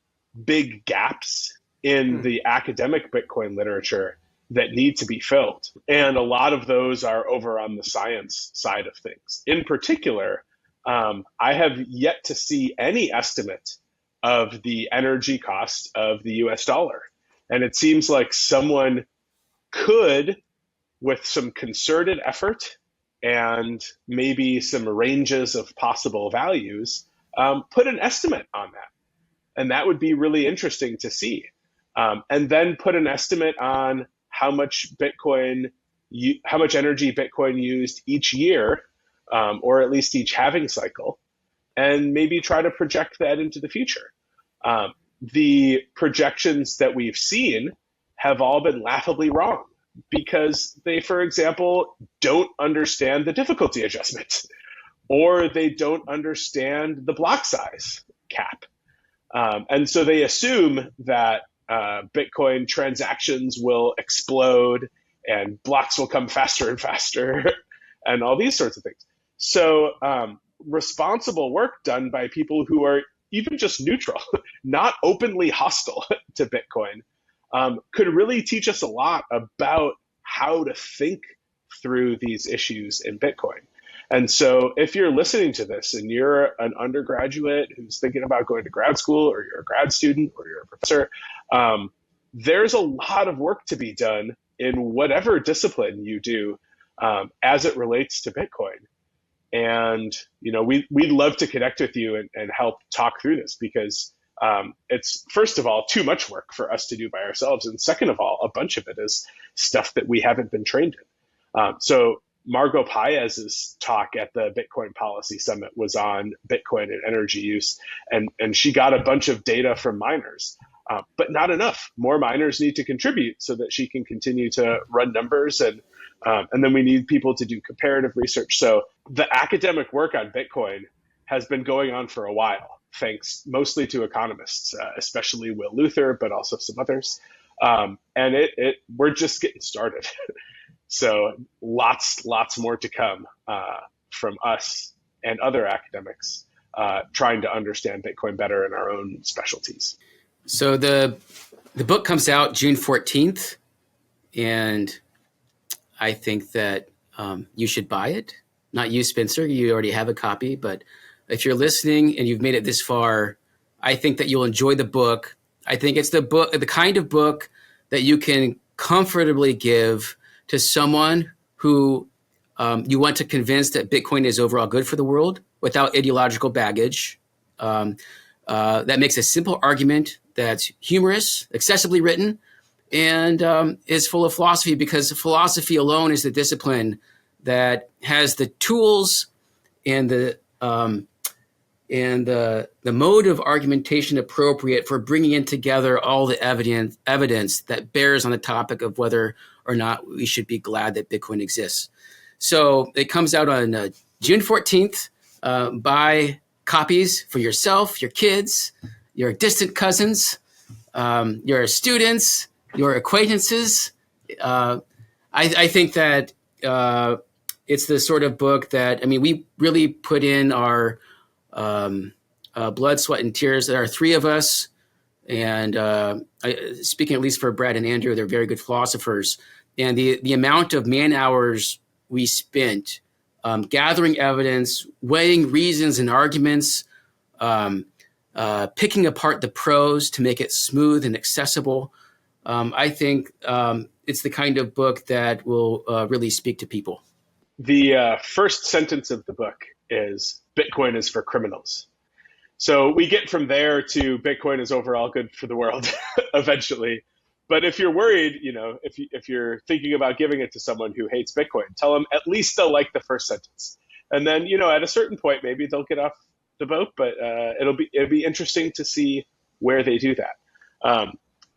big gaps in the academic Bitcoin literature that need to be filled. And a lot of those are over on the science side of things. In particular, I have yet to see any estimate of the energy cost of the US dollar. And it seems like someone could, with some concerted effort and maybe some ranges of possible values, put an estimate on that. And that would be really interesting to see. And then put an estimate on how much energy Bitcoin used each year, or at least each halving cycle, and maybe try to project that into the future. The projections that we've seen have all been laughably wrong because they, for example, don't understand the difficulty adjustment, or they don't understand the block size cap. And so they assume that Bitcoin transactions will explode and blocks will come faster and faster and all these sorts of things. So responsible work done by people who are even just neutral, not openly hostile to Bitcoin, could really teach us a lot about how to think through these issues in Bitcoin. And so if you're listening to this and you're an undergraduate who's thinking about going to grad school, or you're a grad student, or you're a professor, there's a lot of work to be done in whatever discipline you do as it relates to Bitcoin. And, we'd love to connect with you and help talk through this, because it's, first of all, too much work for us to do by ourselves. And second of all, a bunch of it is stuff that we haven't been trained in. So Margot Paez's talk at the Bitcoin Policy Summit was on Bitcoin and energy use, and she got a bunch of data from miners, but not enough. More miners need to contribute so that she can continue to run numbers, and then we need people to do comparative research. So the academic work on Bitcoin has been going on for a while, thanks mostly to economists, especially Will Luther, but also some others. And we're just getting started. So lots more to come from us and other academics trying to understand Bitcoin better in our own specialties. So the book comes out June 14th, and I think that you should buy it. Not you, Spencer. You already have a copy, but if you're listening and you've made it this far, I think that you'll enjoy the book. I think it's the kind of book that you can comfortably give to someone who you want to convince that Bitcoin is overall good for the world without ideological baggage. That makes a simple argument that's humorous, accessibly written, and is full of philosophy, because philosophy alone is the discipline that has the tools and the mode of argumentation appropriate for bringing in together all the evidence that bears on the topic of whether or not we should be glad that Bitcoin exists. So it comes out on June 14th. Buy copies for yourself, your kids, your distant cousins, your students, your acquaintances. I think that it's the sort of book that, I mean, we really put in our blood, sweat, and tears. There are three of us. And speaking at least for Brad and Andrew, they're very good philosophers. And the amount of man hours we spent gathering evidence, weighing reasons and arguments, picking apart the prose to make it smooth and accessible. I think it's the kind of book that will really speak to people. The first sentence of the book is Bitcoin is for criminals. So we get from there to Bitcoin is overall good for the world eventually. But if you're worried, if you're thinking about giving it to someone who hates Bitcoin, tell them at least they'll like the first sentence. And then, at a certain point, maybe they'll get off the boat, but it'll be interesting to see where they do that.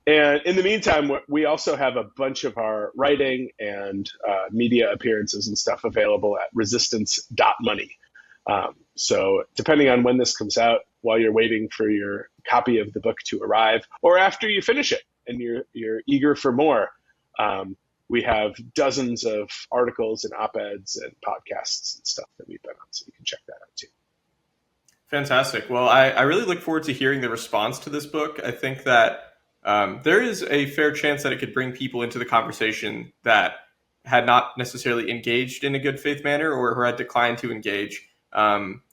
And in the meantime, we also have a bunch of our writing and media appearances and stuff available at resistance.money. So depending on when this comes out, while you're waiting for your copy of the book to arrive, or after you finish it and you're eager for more, we have dozens of articles and op-eds and podcasts and stuff that we've been on, so you can check that out too. Fantastic. Well, I really look forward to hearing the response to this book. I think that there is a fair chance that it could bring people into the conversation that had not necessarily engaged in a good faith manner or who had declined to engage.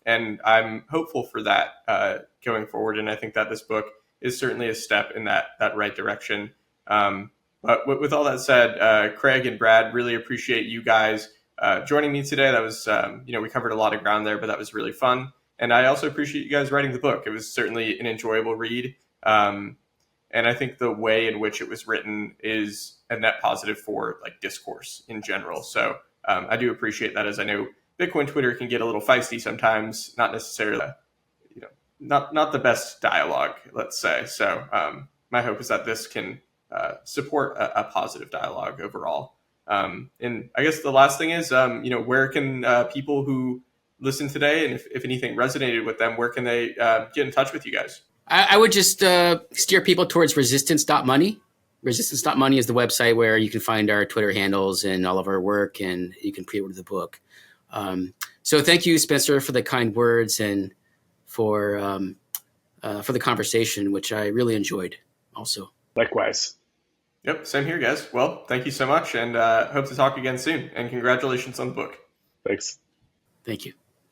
And I'm hopeful for that going forward. And I think that this book is certainly a step in that right direction. But with all that said, Craig and Brad, really appreciate you guys joining me today. That was, we covered a lot of ground there, but that was really fun. And I also appreciate you guys writing the book. It was certainly an enjoyable read. And I think the way in which it was written is a net positive for discourse in general. So I do appreciate that, as I know Bitcoin Twitter can get a little feisty sometimes, not necessarily, not the best dialogue, let's say. So my hope is that this can support a positive dialogue overall. And I guess the last thing is, where can people who listen today, and if anything resonated with them, where can they get in touch with you guys? I would just steer people towards resistance.money. Resistance.money is the website where you can find our Twitter handles and all of our work, and you can pre-order the book. So thank you, Spencer, for the kind words and for the conversation, which I really enjoyed also. Likewise. Yep, same here, guys. Well, thank you so much, and hope to talk again soon. And congratulations on the book. Thanks. Thank you.